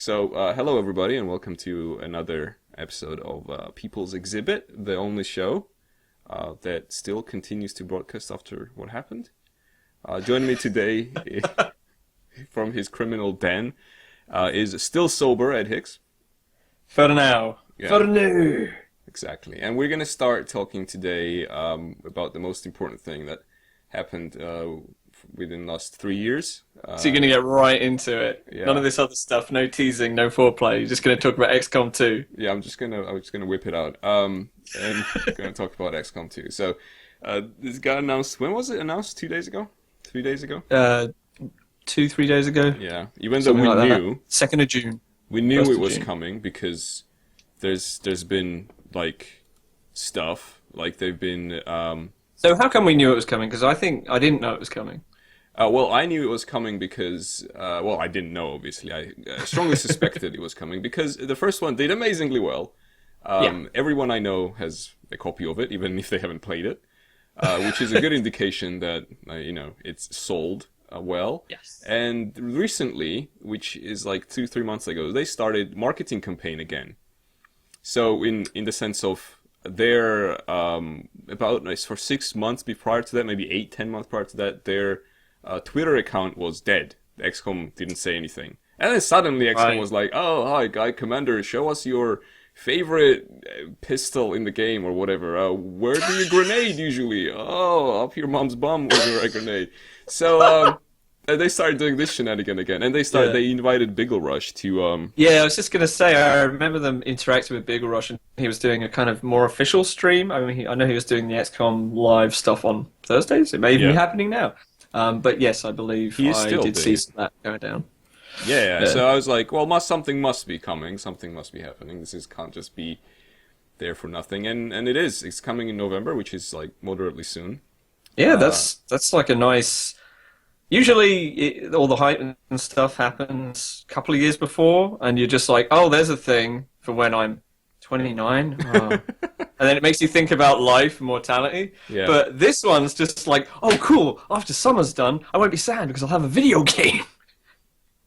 Hello everybody, and welcome to another episode of People's Exhibit, the only show that still continues to broadcast after what happened. Joining me today from his criminal den is still sober Ed Hicks. For now. Yeah. For now. Exactly. And we're going to start talking today about the most important thing that happened within the last 3 years. So you're going to get right into it. Yeah. None of this other stuff, no teasing, no foreplay. You're just going to talk about XCOM 2. Yeah, I'm just gonna whip it out. And gonna talk about XCOM 2. So this got announced. When was it announced? 2 days ago? 3 days ago? 2-3 days ago. Yeah. Even though Something we like knew, that. 2nd of June. we knew 1st it of was June. coming because there's been like stuff like they've been. So how come we knew it was coming? Because I didn't know it was coming. Well, I knew it was coming because, I didn't know, obviously. I strongly suspected it was coming because the first one did amazingly well. Everyone I know has a copy of it, even if they haven't played it, which is a good indication that, it's sold well. Yes. And recently, which is like 2-3 months ago, they started marketing campaign again. So in the sense of their, for 6 months prior to that, maybe 8-10 months prior to that, their Twitter account was dead. XCOM didn't say anything. And then suddenly XCOM was like, oh, hi, Guy Commander, show us your favorite pistol in the game or whatever. Where do you grenade usually? Oh, up your mom's bum was a grenade. So they started doing this shenanigan again. And they invited Biggle Rush to... Yeah, I was just going to say, I remember them interacting with Biggle Rush, and he was doing a kind of more official stream. I mean, I know he was doing the XCOM live stuff on Thursdays. It may even be happening now. But yes, I believe I did see some of that go down. Yeah, so I was like, well, something must be coming. Something must be happening. Can't just be there for nothing. And it is. It's coming in November, which is like moderately soon. Yeah, that's like a nice... Usually all the hype and stuff happens a couple of years before, and you're just like, oh, there's a thing for when I'm 29. Oh. And then it makes you think about life and mortality. Yeah. But this one's just like, oh, cool, after summer's done, I won't be sad because I'll have a video game.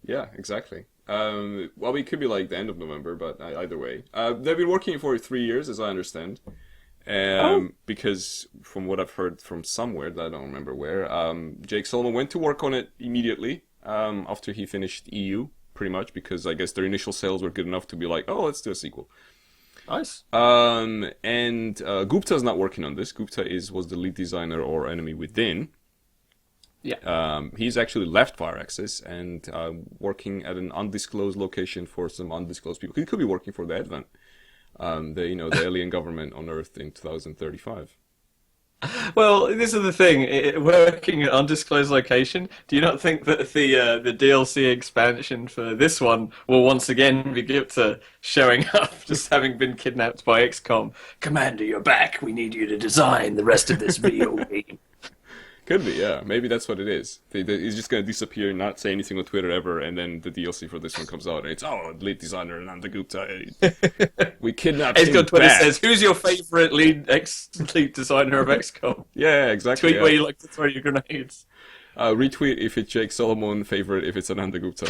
Yeah, exactly. Well, it could be like the end of November, but either way. They've been working for 3 years, as I understand. Because from what I've heard from somewhere, that I don't remember where, Jake Solomon went to work on it immediately after he finished EU, pretty much, because I guess their initial sales were good enough to be like, oh, let's do a sequel. Nice. And Gupta's not working on this. Gupta was the lead designer or Enemy Within. Yeah. He's actually left Firaxis and working at an undisclosed location for some undisclosed people. He could be working for the Advent, the alien government on Earth in 2035. Well, this is the thing. Working at undisclosed location, do you not think that the DLC expansion for this one will once again be Gupta showing up, just having been kidnapped by XCOM? Commander, you're back. We need you to design the rest of this video game. Could be, yeah. Maybe that's what it is. He's just going to disappear and not say anything on Twitter ever, and then the DLC for this one comes out, and it's, lead designer Nanda Gupta. We kidnapped him XCOM Twitter back. says, who's your favorite lead designer of XCOM? Yeah, exactly. Tweet where you like to throw your grenades. Retweet if it's Jake Solomon, favorite if it's Ananda Gupta.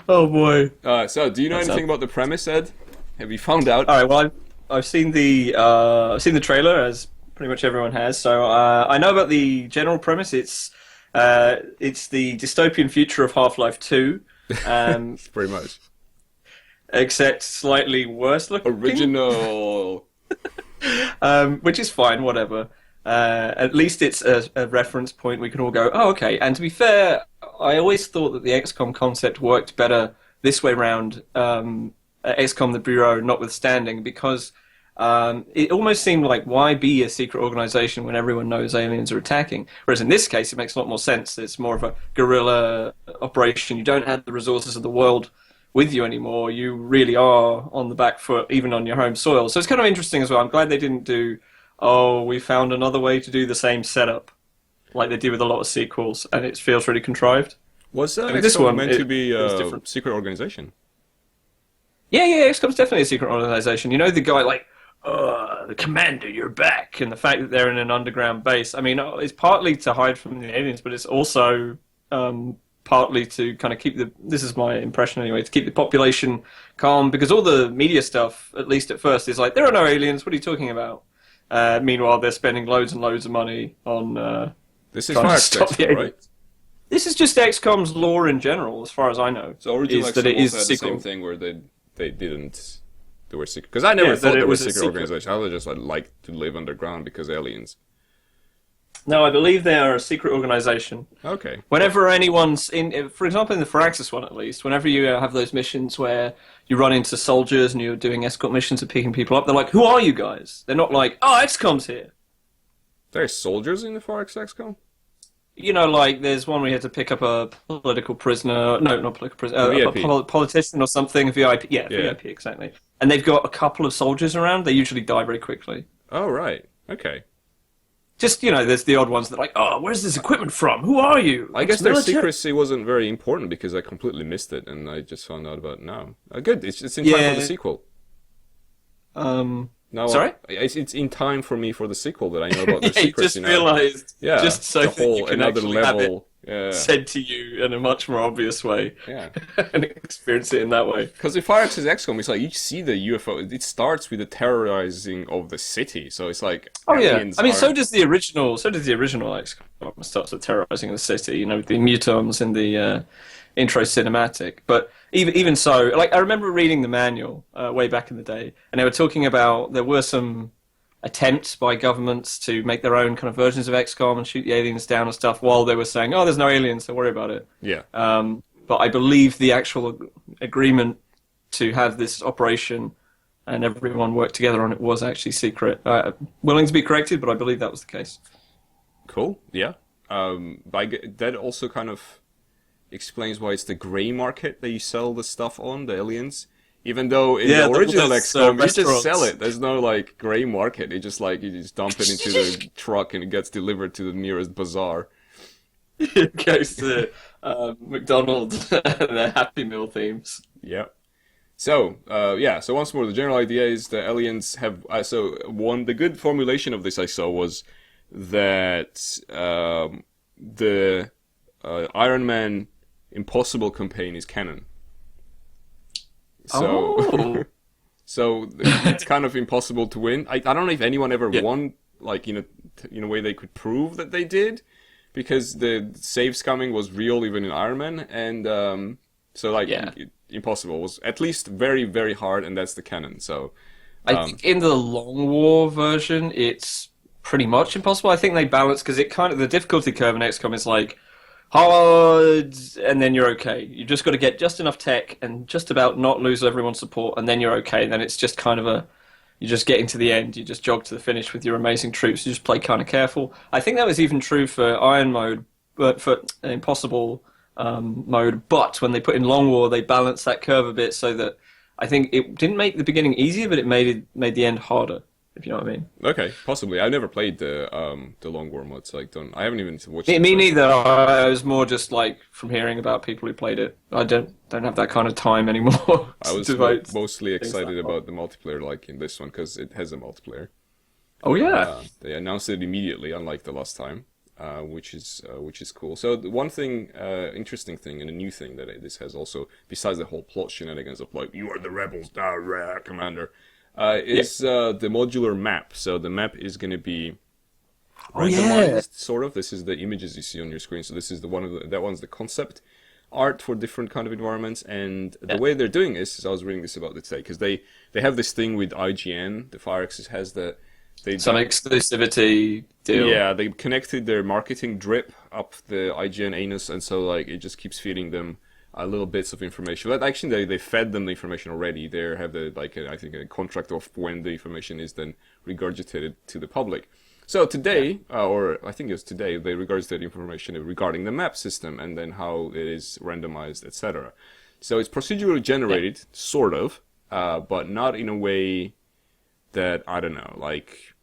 Oh boy. So, do you know anything about the premise, Ed? Have you found out? All right, well, I've seen the trailer, as pretty much everyone has. So I know about the general premise. It's the dystopian future of Half-Life 2, Pretty much. except slightly worse looking. Original. Which is fine, whatever. At least it's a reference point we can all go, oh, okay. And to be fair, I always thought that the XCOM concept worked better this way round. XCOM the Bureau notwithstanding, because it almost seemed like, why be a secret organization when everyone knows aliens are attacking? Whereas in this case, it makes a lot more sense. It's more of a guerrilla operation. You don't have the resources of the world with you anymore. You really are on the back foot, even on your home soil. So it's kind of interesting as well. I'm glad they didn't do, we found another way to do the same setup, like they did with a lot of sequels, and it feels really contrived. Was this XCOM one meant to be was a different. secret organization? Yeah, XCOM's definitely a secret organization. You know, the guy like, the commander, you're back, and the fact that they're in an underground base. I mean, it's partly to hide from the aliens, but it's also partly to kind of keep this is my impression anyway, to keep the population calm, because all the media stuff, at least at first, is like, there are no aliens, what are you talking about? Meanwhile, they're spending loads and loads of money on This is trying to Fire stop the XCOM, aliens. right? This is just XCOM's lore in general, as far as I know. So original is that XCOM it is also had the secret. same thing where they didn't. They were secret. Because I never thought they were a secret organization. I was just like to live underground because aliens. No, I believe they are a secret organization. Okay. Whenever anyone's in, for example, in the Firaxis one at least, whenever you have those missions where you run into soldiers and you're doing escort missions and picking people up, they're like, "Who are you guys?" They're not like, "Oh, XCOM's here." There's soldiers in the Far XCOM? You know, like there's one where you have to pick up a political prisoner. No, not political prisoner. A VIP. politician or something. A VIP. Yeah, Yeah. VIP exactly. And they've got a couple of soldiers around. They usually die very quickly. Oh, right. Okay. Just, there's the odd ones that are like, "Oh, where's this equipment from? Who are you?" I guess It's their military. secrecy wasn't very important because I completely missed it and I just found out about it now. Good. It's in time for the sequel. Now, Sorry? It's in time for me for the sequel that I know about their Yeah, you secrecy just now. realised, Yeah, just so the that you whole can another actually have it level. Yeah. said to you in a much more obvious way, Yeah. and experience it in that way. Because if Fire XCOM, it's like you see the UFO. It starts with the terrorizing of the city, so it's like Oh yeah, aliens I mean, are- so does the original. So does the original XCOM. It starts with terrorizing the city. With the mutons in the intro cinematic. But even so, like I remember reading the manual way back in the day, and they were talking about there were some attempts by governments to make their own kind of versions of XCOM and shoot the aliens down and stuff, while they were saying, "Oh, there's no aliens, don't worry about it." Yeah. But I believe the actual agreement to have this operation and everyone work together on it was actually secret. Willing to be corrected, but I believe that was the case. Cool. Yeah. That also kind of explains why it's the gray market that you sell the stuff on, the aliens. Even though in the original XCOM, you just sell it. There's no like gray market. You just dump it into the truck and it gets delivered to the nearest bazaar. It goes to McDonald's and their Happy Meal themes. Yeah. So, so once more, the general idea is the aliens have... the good formulation of this I saw was that the Iron Man Impossible campaign is canon. So, so it's kind of impossible to win. I don't know if anyone ever won, like, in a way they could prove that they did, because the save scumming was real even in Iron Man, and impossible was at least very, very hard, and that's the canon. So I think in the Long War version, it's pretty much impossible. I think they balance, because the difficulty curve in XCOM is like hard, and then you're okay. You just got to get just enough tech and just about not lose everyone's support, and then you're okay. And then it's just kind of you just get into the end. You just jog to the finish with your amazing troops. You just play kind of careful. I think that was even true for Iron Mode, but for Impossible mode. But when they put in Long War, they balanced that curve a bit so that I think it didn't make the beginning easier, but it made the end harder. If you know what I mean. Okay, possibly. I've never played the Long War mods. I haven't even watched. Me neither. I was more just like from hearing about people who played it. I don't have that kind of time anymore. I was mostly excited about the multiplayer, like in this one, because it has a multiplayer. Oh yeah. They announced it immediately, unlike the last time, which is cool. So the one thing, interesting thing, and a new thing that this has also, besides the whole plot shenanigans of like you are the rebels, commander. Is the modular map. So the map is going to be randomized, sort of. This is the images you see on your screen. So this is that one's the concept art for different kind of environments. And the way they're doing this is, I was reading this about it today, because they have this thing with IGN. The Firaxis has some exclusivity deal. Yeah, they connected their marketing drip up the IGN anus, and so like it just keeps feeding them little bits of information. But actually, they fed them the information already. They have I think a contract of when the information is then regurgitated to the public. So today, or I think it was today, they regurgitated information regarding the map system and then how it is randomized, etc. So it's procedurally generated, sort of, but not in a way that, I don't know, like,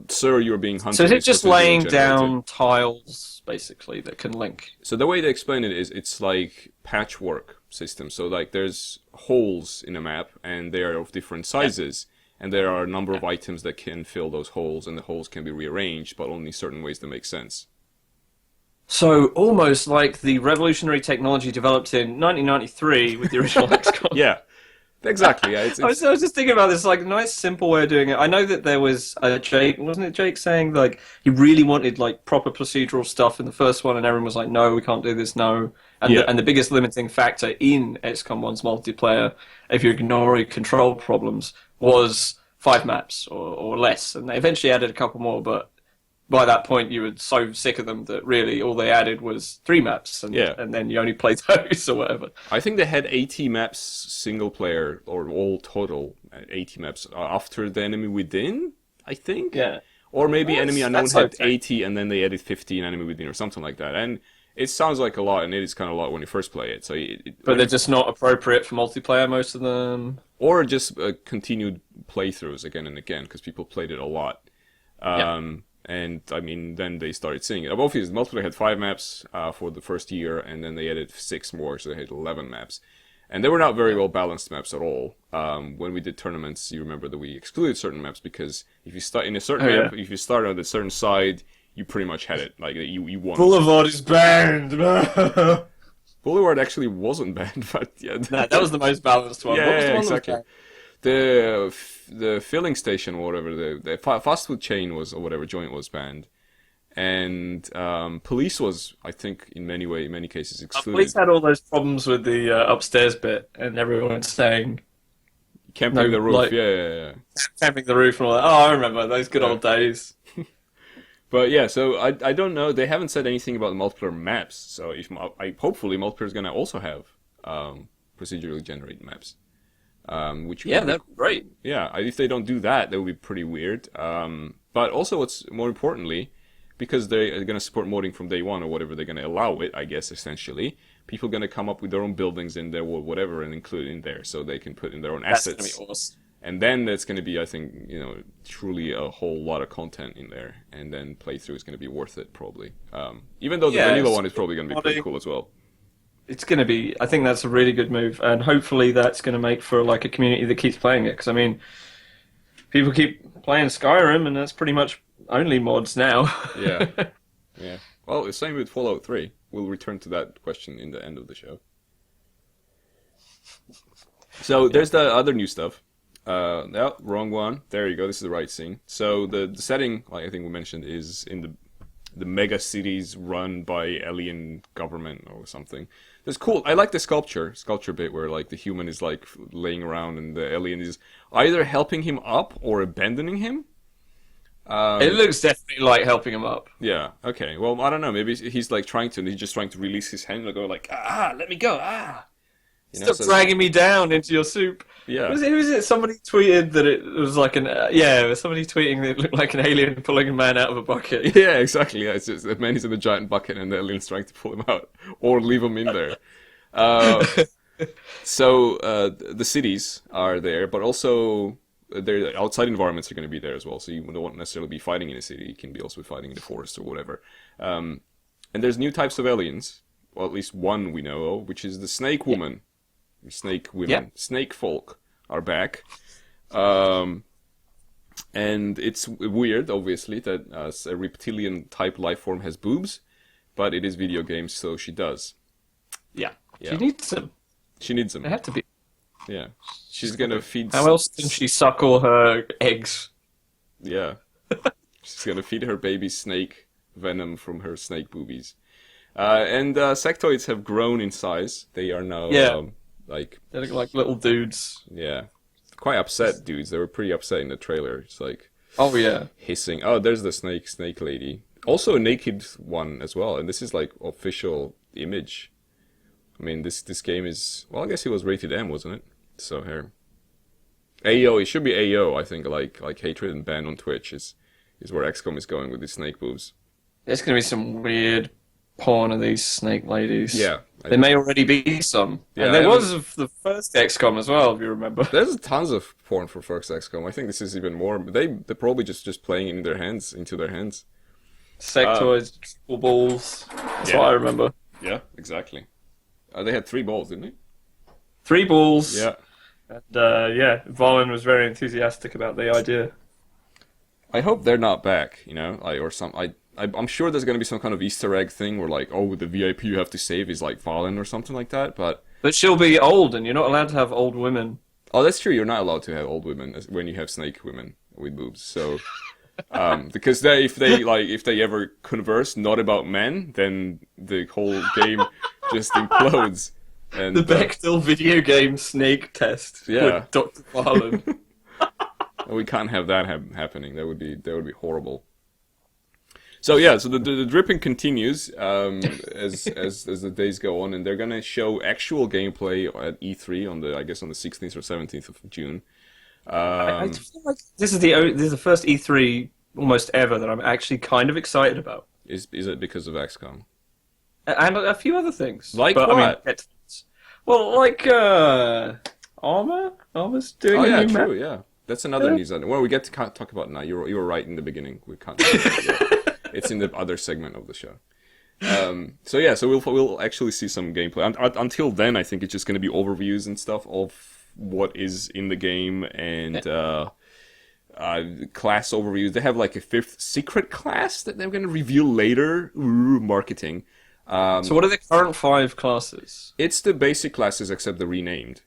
sir, you're being hunted. So is it just laying down tiles, basically, that can link? So the way they explain it is, it's like patchwork system. So like there's holes in a map, and they are of different sizes, and there are a number of items that can fill those holes, and the holes can be rearranged, but only certain ways that make sense. So almost like the revolutionary technology developed in 1993 with the original XCOM. Yeah, exactly. Yeah, I was just thinking about this, like, nice, simple way of doing it. I know that there was Jake, wasn't it Jake, saying, like, he really wanted, like, proper procedural stuff in the first one, and everyone was like, no, we can't do this, no. And, yeah, the biggest limiting factor in XCOM 1's multiplayer, if you ignore your control problems, was 5 maps or less. And they eventually added a couple more, but by that point you were so sick of them that really all they added was 3 maps, yeah. and then you only played those or whatever. I think they had 80 maps single player, or all total 80 maps after the Enemy Within, I think. Yeah. Or maybe Enemy Unknown That's had okay. 80 and then they added 15 Enemy Within or something like that. And it sounds like a lot, and it is kind of a lot when you first play it. So But they're just not appropriate for multiplayer, most of them. or just continued playthroughs again and again because people played it a lot. And I mean, then they started seeing it. Obviously, multiplayer had 5 maps for the first year, and then they added 6 more, so they had 11 maps. And they were not very well balanced maps at all. When we did tournaments, you remember that we excluded certain maps because if you start in a certain map, if you start on a certain side, you pretty much had it. Like you won. Boulevard is banned. Boulevard actually wasn't banned, but yeah. Nah, that was the most balanced one. Yeah, What was the one that exactly. was The filling station or whatever, the fast food chain was, or whatever joint was banned. And police was, I think, in many cases excluded. Police had all those problems with the upstairs bit, and everyone was saying Camping the roof, like- yeah. camping the roof and all that. Oh, I remember those good old days. But yeah, so I don't know. They haven't said anything about the multiplayer maps. So if hopefully multiplayer is gonna also have procedurally generated maps. Which Yeah, would be that's great. Yeah, if they don't do that, that would be pretty weird. But also, what's more importantly, because they're going to support modding from day one or whatever, they're going to allow it, I guess, essentially. People are going to come up with their own buildings in there or whatever and include it in there so they can put in their own That's assets. gonna be awesome. And then that's going to be, I think, truly a whole lot of content in there. And then playthrough is going to be worth it, probably. Even though the vanilla one is probably going to be pretty cool as well. It's going to be. I think that's a really good move, and hopefully that's going to make for like a community that keeps playing it. Because I mean, people keep playing Skyrim, and that's pretty much only mods now. Yeah. Yeah. Well, the same with Fallout 3. We'll return to that question in the end of the show. So there's the other new stuff. No, wrong one. There you go. This is the right scene. So the setting, like I think we mentioned, is in the mega cities run by alien government or something. That's cool. I like the sculpture bit where like the human is like laying around and the alien is either helping him up or abandoning him. It looks definitely like helping him up. Yeah. Okay. Well, I don't know. Maybe he's like he's just trying to release his hand and go like, let me go, Stop dragging me down into your soup. Yeah. Who was it? Somebody tweeted that it was like an it was somebody tweeting that it looked like an alien pulling a man out of a bucket. Yeah, exactly. Yeah, it's just the man is in a giant bucket and the alien's trying to pull him out or leave him in there. So the cities are there, but also the outside environments are going to be there as well. So you don't necessarily be fighting in a city. You can be also fighting in the forest or whatever. And there's new types of aliens. Well, at least one we know of, which is the Snake Woman. Snake women. Yep. Snake folk are back. And it's weird, obviously, that a reptilian-type life form has boobs, but it is video games, so she does. Yeah. Yeah. She needs them. She needs them. They have to be. Yeah. She's gonna feed... How else can she suck all her eggs? Yeah. She's gonna feed her baby snake venom from her snake boobies. And sectoids have grown in size. They are now... They look like little dudes. Yeah. Quite upset dudes. They were pretty upset in the trailer. It's like... Oh, yeah. Hissing. Oh, there's the snake lady. Also a naked one as well. And this is like official image. I mean, this game is... Well, I guess it was rated M, wasn't it? So here. AO, it should be AO, I think, like hatred and ban on Twitch is where XCOM is going with these snake boobs. There's going to be some weird porn of these snake ladies. Yeah. There may already be some. Yeah, and there was of the first XCOM as well, if you remember. There's tons of porn for first XCOM. I think this is even more. They're probably just playing it into their hands. Sectoids, triple balls. That's what I remember. Yeah, exactly. They had 3 balls, didn't they? 3 balls. Yeah. And Valen was very enthusiastic about the idea. I hope they're not back, I'm sure there's going to be some kind of Easter egg thing where like, oh, the VIP you have to save is like Valen or something like that. But she'll be old, and you're not allowed to have old women. oh, that's true. You're not allowed to have old women when you have snake women with boobs. So because if they ever converse not about men, then the whole game just implodes. And The Bechdel video game snake test Yeah. with Dr. Valen. we can't have that happening. That would be horrible. So yeah, so the dripping continues as the days go on, and they're gonna show actual gameplay at E3 on the 16th or 17th of June. I feel like this is the first E3 almost ever that I'm actually kind of excited about, Is it because of XCOM? and a few other things. Like but, what? I mean, well, like ARMA. ARMA's doing Oh a yeah, new true. map. Yeah, that's another news item. Well, we get to talk about it now. You were right in the beginning. We can't. Talk about it yet. It's in the other segment of the show. So yeah, so we'll actually see some gameplay. Until then, I think it's just going to be overviews and stuff of what is in the game and class overviews. They have like a 5th secret class that they're going to reveal later. Ooh, marketing. So what are the current 5 classes? It's the basic classes except they're renamed.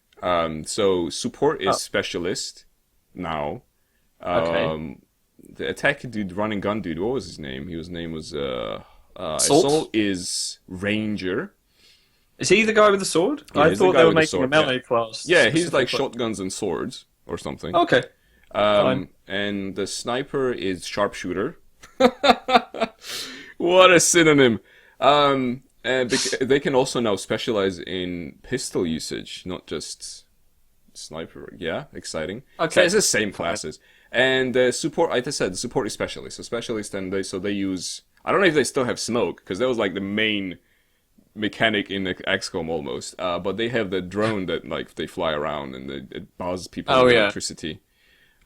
So support is specialist now. Okay. The attack dude, run and gun dude, what was his name? His name was Assault is ranger. Is he the guy with the sword? Yeah, I he's the thought guy they were with the making sword, a melee class. Yeah, he's like specifically. shotguns and swords or something. Okay. Fine. And the sniper is sharpshooter. What a synonym. And they can also now specialize in pistol usage, not just sniper. Yeah, exciting. Okay. So it's the same classes. And support, like I said, the support is specialist. So specialist, and they use. I don't know if they still have smoke because that was like the main mechanic in the XCOM almost. But they have the drone that like they fly around and it buzzes people with electricity.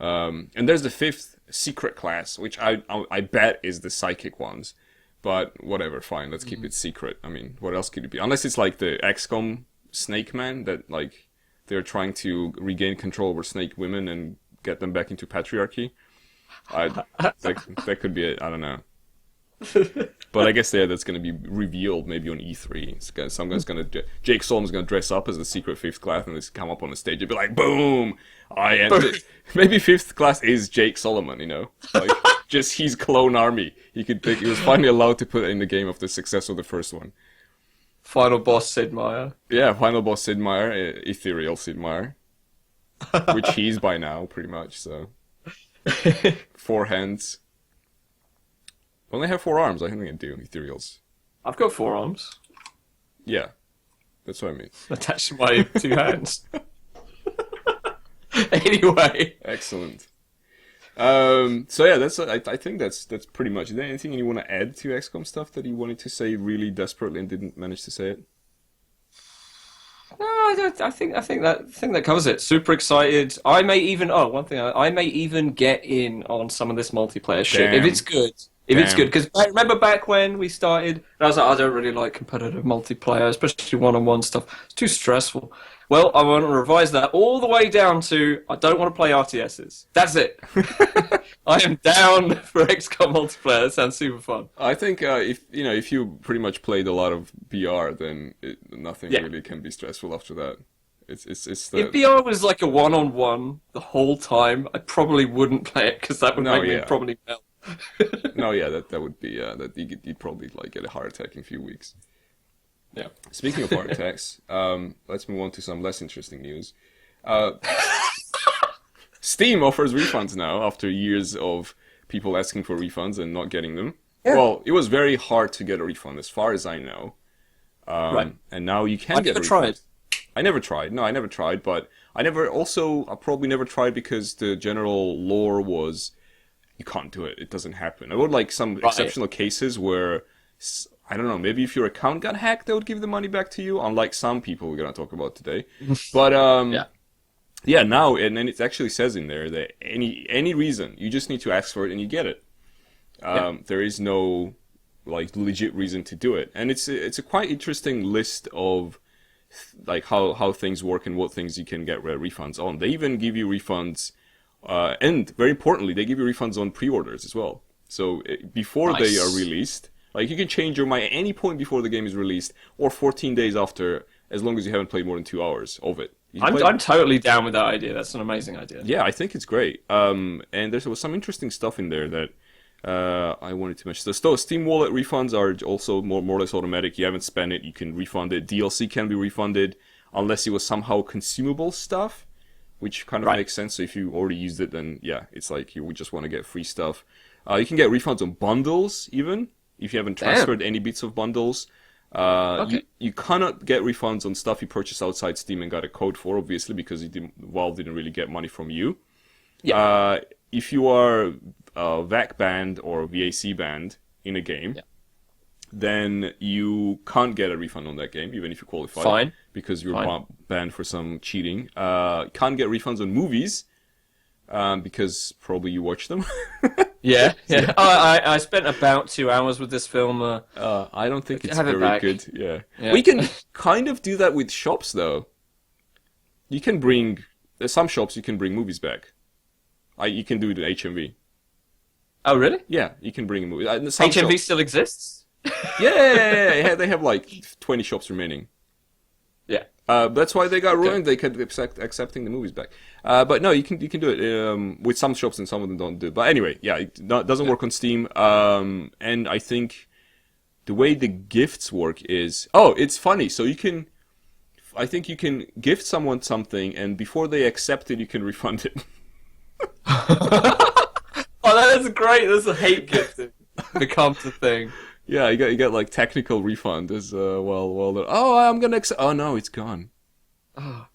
And there's the 5th secret class, which I bet is the psychic ones. But whatever, fine. Let's keep it secret. I mean, what else could it be? Unless it's like the XCOM Snake Man that like they're trying to regain control over snake women and get them back into patriarchy. That could be it. I don't know. But I guess that's going to be revealed maybe on E3. Someone's going to Jake Solomon's going to dress up as the secret 5th class and just come up on the stage and be like, "Boom! I am." Maybe 5th class is Jake Solomon, you know, like just his clone army. He was finally allowed to put it in the game after the success of the first one. Final boss Sid Meier. Yeah, final boss Sid Meier, ethereal Sid Meier, which he's by now pretty much. So 4 hands. Well, they have 4 arms. I think they do ethereals. I've got 4 arms Yeah, that's what I mean. attached to my 2 hands. Anyway, Excellent. So yeah, I think that's pretty much. Is there anything you want to add to XCOM stuff that you wanted to say really desperately and didn't manage to say it? no, I think that covers it. Super excited. I may even I may even get in on some of this multiplayer shit if Damn. it's good. Because I remember back when we started, and I was like, I don't really like competitive multiplayer, especially one-on-one stuff. It's too stressful. Well, I want to revise that all the way down to I don't want to play RTSs. That's it. I am down for XCOM multiplayer. That sounds super fun. I think if you pretty much played a lot of BR, then nothing really can be stressful after that. It's the If BR was like a one-on-one the whole time, I probably wouldn't play it because that would make me probably melt. No, yeah, that would be that you'd probably like get a heart attack in a few weeks. Yeah. Speaking of heart attacks, let's move on to some less interesting news. Steam offers refunds now after years of people asking for refunds and not getting them. Yeah. Well, it was very hard to get a refund, as far as I know. Right. And now you can get a refund. Tried. I never tried. No, I never tried. But I probably never tried because the general lore was you can't do it. It doesn't happen. I would like some exceptional cases where, I don't know, maybe if your account got hacked, they would give the money back to you, unlike some people we're going to talk about today. But, yeah, now, and then it actually says in there that any reason, you just need to ask for it and you get it. There is no, like, legit reason to do it. And it's a quite interesting list of, like, how things work and what things you can get refunds on. They even give you refunds, and very importantly, they give you refunds on pre-orders as well. So before they are Nice. released, like you can change your mind at any point before the game is released, or 14 days after, as long as you haven't played more than 2 hours of it. You can play. I'm totally down with that idea. That's an amazing idea. Yeah, I think it's great. And there was some interesting stuff in there that I wanted to mention. So Steam Wallet refunds are also more or less automatic. You haven't spent it, you can refund it. DLC can be refunded unless it was somehow consumable stuff, which kind of makes sense. So if you already used it, then yeah, it's like you would just want to get free stuff. You can get refunds on bundles even if you haven't transferred any bits of bundles. You cannot get refunds on stuff you purchased outside Steam and got a code for, obviously, because Valve didn't really get money from you. Yeah. If you are VAC banned or VAC banned in a game, then you can't get a refund on that game, even if you qualify. Fine. Because you're banned for some cheating. Can't get refunds on movies, because probably you watch them. Yeah. I spent about 2 hours with this film. I don't think it's have it very back. good. Yeah. Yeah. We can kind of do that with shops, though. You can bring... There's some shops you can bring movies back. You can do it at HMV. Oh, really? Yeah, you can bring a movie. HMV still exists? Yeah, they have like 20 shops remaining. Yeah. That's why they got ruined. They kept accepting the movies back. But no, you can do it with some shops and some of them don't do it. But anyway, yeah, it doesn't work on Steam. And I think the way the gifts work is... Oh, it's funny. So I think you can gift someone something, and before they accept it, you can refund it. Oh, that's great. That's a hate gifting. Becomes a thing. Yeah, you get like technical refund as I'm gonna accept. Oh no, it's gone.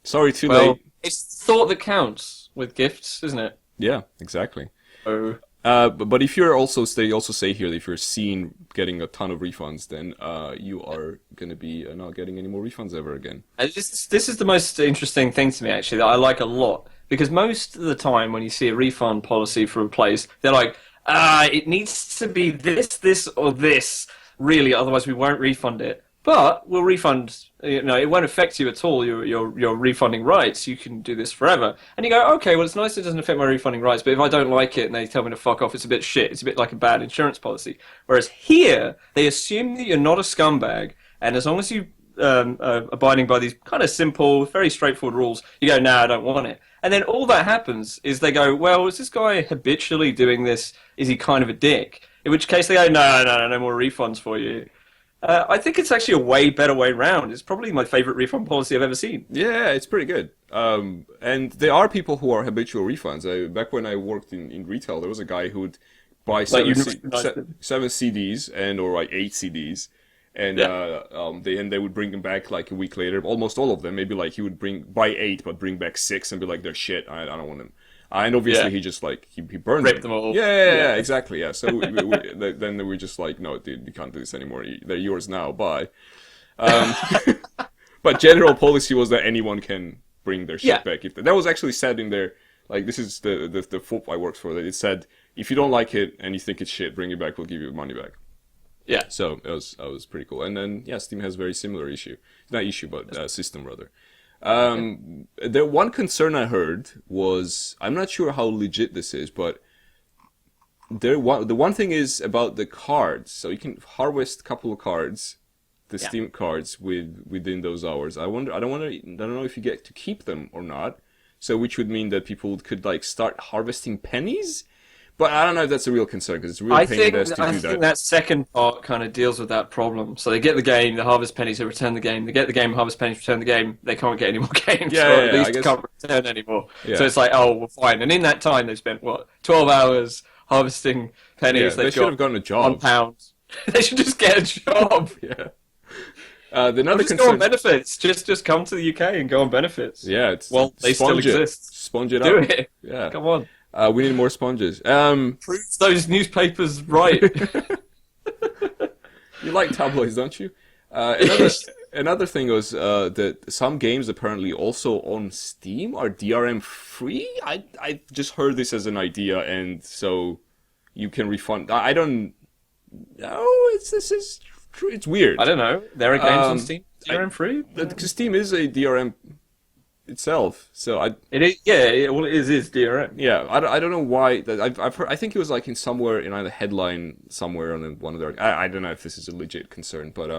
Sorry, too late. It's thought that counts with gifts, isn't it? Yeah, exactly. Oh. But if you're also they also say here that if you're seen getting a ton of refunds, then you are gonna be not getting any more refunds ever again. And this is the most interesting thing to me, actually, that I like a lot. Because most of the time when you see a refund policy for a place, they're like, it needs to be this, or this, really, otherwise we won't refund it. But we'll refund, it won't affect you at all, your refunding rights. You can do this forever. And you go, okay, well, it's nice it doesn't affect my refunding rights, but if I don't like it and they tell me to fuck off, it's a bit shit. It's a bit like a bad insurance policy. Whereas here, they assume that you're not a scumbag, and as long as you abiding by these kind of simple, very straightforward rules, you go, no, I don't want it. And then all that happens is they go, well, is this guy habitually doing this? Is he kind of a dick? In which case they go, no more refunds for you. I think it's actually a way better way round. It's probably my favorite refund policy I've ever seen. Yeah, it's pretty good. And there are people who are habitual refunds. Back when I worked in retail, there was a guy who would buy seven CDs or like 8 CDs. And they would bring them back like a week later. Almost all of them. Maybe like he would buy 8 but bring back 6 and be like, they're shit. I don't want them. And obviously he just like he burned Ripped them all. Yeah, exactly. Yeah. So then we were just like, no, dude, you can't do this anymore. They're yours now. Bye. But general policy was that anyone can bring their shit back. If that was actually said in there. Like this is the FOP I worked for. That it said if you don't like it and you think it's shit, bring it back. We'll give you money back. Yeah. So that was pretty cool. And then Steam has a very similar issue. Not issue, but system rather. The one concern I heard was, I'm not sure how legit this is, but the one thing is about the cards. So you can harvest a couple of cards, the Steam cards within those hours. I don't know if you get to keep them or not. So which would mean that people could like start harvesting pennies. But I don't know if that's a real concern, because it's a real pain in the ass to do that. I think that second part kind of deals with that problem. So they get the game, the harvest pennies, they return the game. They get the game, harvest pennies, return the game. They can't get any more games, or at least can't return anymore. Yeah. So it's like, oh, well, fine. And in that time, they've spent, 12 hours harvesting pennies. Yeah, they should have gotten a job. £1. They should just get a job. Yeah. Another concern... go on benefits. Just come to the UK and go on benefits. Yeah. They still exist. Sponge it Do up. it. Yeah. Come on. We need more sponges. Prove those newspapers right. You like tabloids, don't you? Another thing was that some games apparently also on Steam are DRM free. I just heard this as an idea, and so you can refund. I don't know. It's weird. I don't know. There are games on Steam DRM free. Because Steam is a DRM itself. So It is, yeah. All it is DRM. yeah, I don't know why. I've heard. I think it was like in somewhere in either headline somewhere on one of their. I don't know if this is a legit concern, but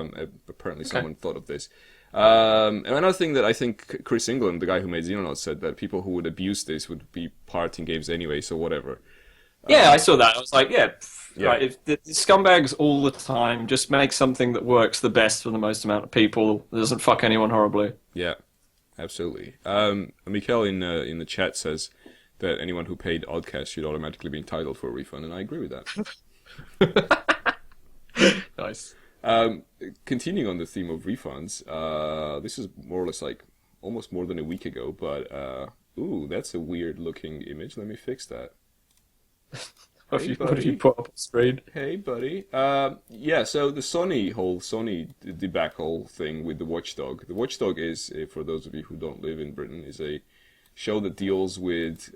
apparently someone thought of this. And another thing that I think Chris England, the guy who made Xenonauts, said that people who would abuse this would be pirating games anyway. So whatever. Yeah, I saw that. I was like, Yeah. right. If the scumbags all the time, just make something that works the best for the most amount of people. That doesn't fuck anyone horribly. Yeah, absolutely. Mikhail in the chat says that anyone who paid Oddcast should automatically be entitled for a refund, and I agree with that. Nice. Continuing on the theme of refunds, this is more or less like almost more than a week ago, but ooh, that's a weird looking image. Let me fix that. What Hey, have buddy. you put up on screen? Hey, buddy. Yeah, so the Sony debacle thing with the Watchdog. The Watchdog is, for those of you who don't live in Britain, is a show that deals with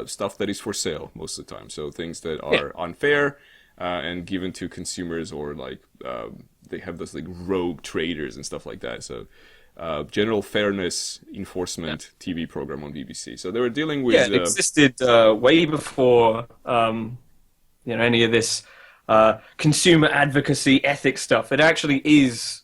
stuff that is for sale most of the time. So things that are unfair and given to consumers, or like they have those like rogue traders and stuff like that. So general fairness enforcement TV program on BBC. So they were dealing with It existed way before any of this consumer advocacy ethics stuff. It actually is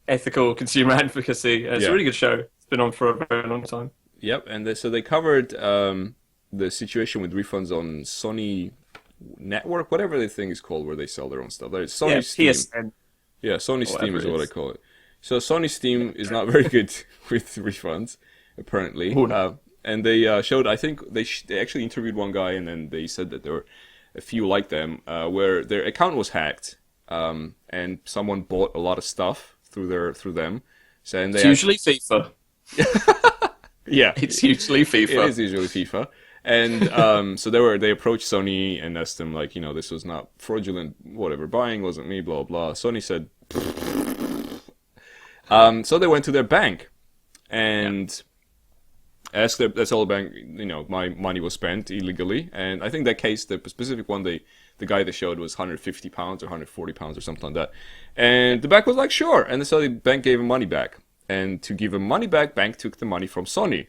ethical consumer advocacy. It's a really good show. It's been on for a very long time. Yep, and so they covered the situation with refunds on Sony Network, whatever the thing is called, where they sell their own stuff. There's Sony Steam. PSN. Yeah, Sony Steam is what I it is. call it. So Sony Steam is not very good with refunds, apparently. Oh, no. And they showed, I think they actually interviewed one guy, and then they said that there were a few like them where their account was hacked, and someone bought a lot of stuff through them. So and they It's usually FIFA. yeah, It's usually FIFA. it is usually FIFA. And so they approached Sony and asked them, like, this was not fraudulent, whatever, buying wasn't me, blah blah. Sony said. So they went to their bank and asked their tell the bank, my money was spent illegally. And I think that case, the specific one, the guy they showed was £150 or £140 or something like that. And the bank was like, sure. And so the bank gave him money back. And to give him money back, bank took the money from Sony.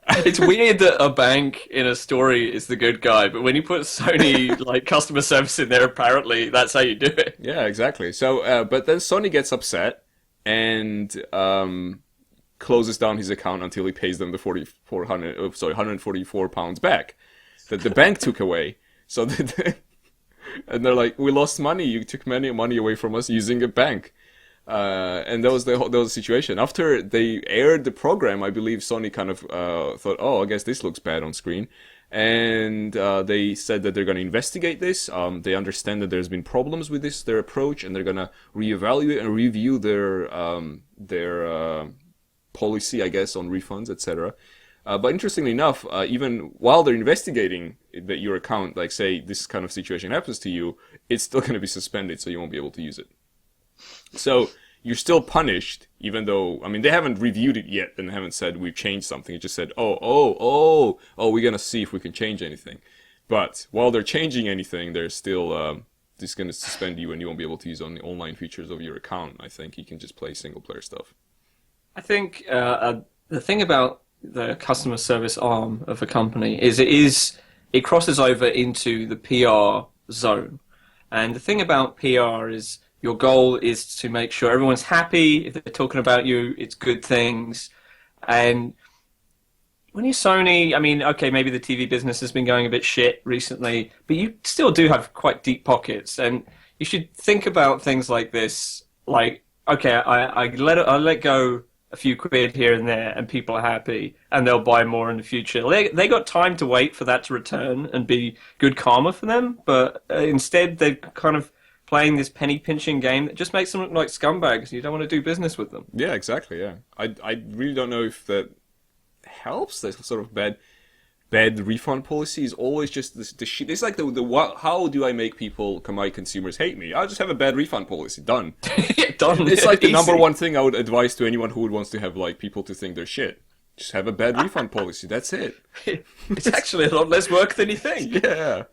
It's weird that a bank in a story is the good guy, but when you put Sony like customer service in there, apparently that's how you do it. Yeah, exactly. So, but then Sony gets upset and closes down his account until he pays them the £144 back that the bank took away. So and they're like, we lost money. You took money away from us using a bank. And that was the situation. After they aired the program, I believe Sony kind of thought, oh, I guess this looks bad on screen. And they said that they're going to investigate this. They understand that there's been problems with their approach, and they're going to reevaluate and review their policy, I guess, on refunds, etc. But interestingly enough, even while they're investigating that your account, like say this kind of situation happens to you, it's still going to be suspended, so you won't be able to use it. So you're still punished, even though, they haven't reviewed it yet and haven't said we've changed something. It just said, we're going to see if we can change anything. But while they're changing anything, they're still just going to suspend you, and you won't be able to use on the online features of your account. I think you can just play single player stuff. I think the thing about the customer service arm of a company is it crosses over into the PR zone. And the thing about PR is your goal is to make sure everyone's happy. If they're talking about you, it's good things. And when you're Sony, okay, maybe the TV business has been going a bit shit recently, but you still do have quite deep pockets. And you should think about things like this, like, okay, I let go a few quid here and there, and people are happy, and they'll buy more in the future. They got time to wait for that to return and be good karma for them, but instead they're kind of playing this penny pinching game that just makes them look like scumbags. You don't want to do business with them. Yeah, exactly. Yeah, I really don't know if that helps. That sort of bad refund policy is always just the shit. It's like the how do I make my consumers hate me? I'll just have a bad refund policy. Done. Done. It's like the Easy. number one thing I would advise to anyone who wants to have like people to think they're shit. Just have a bad refund policy. That's it. It's actually a lot less work than you think. Yeah.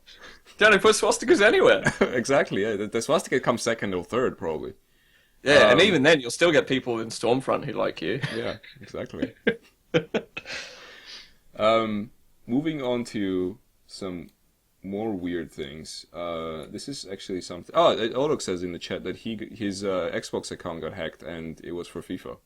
Don't put swastikas anywhere. Exactly. Yeah. The swastika comes second or third probably. Yeah, and even then, you'll still get people in Stormfront who like you. Yeah, exactly. Moving on to some more weird things. This is actually something. Oh, Olok says in the chat that his Xbox account got hacked and it was for FIFA.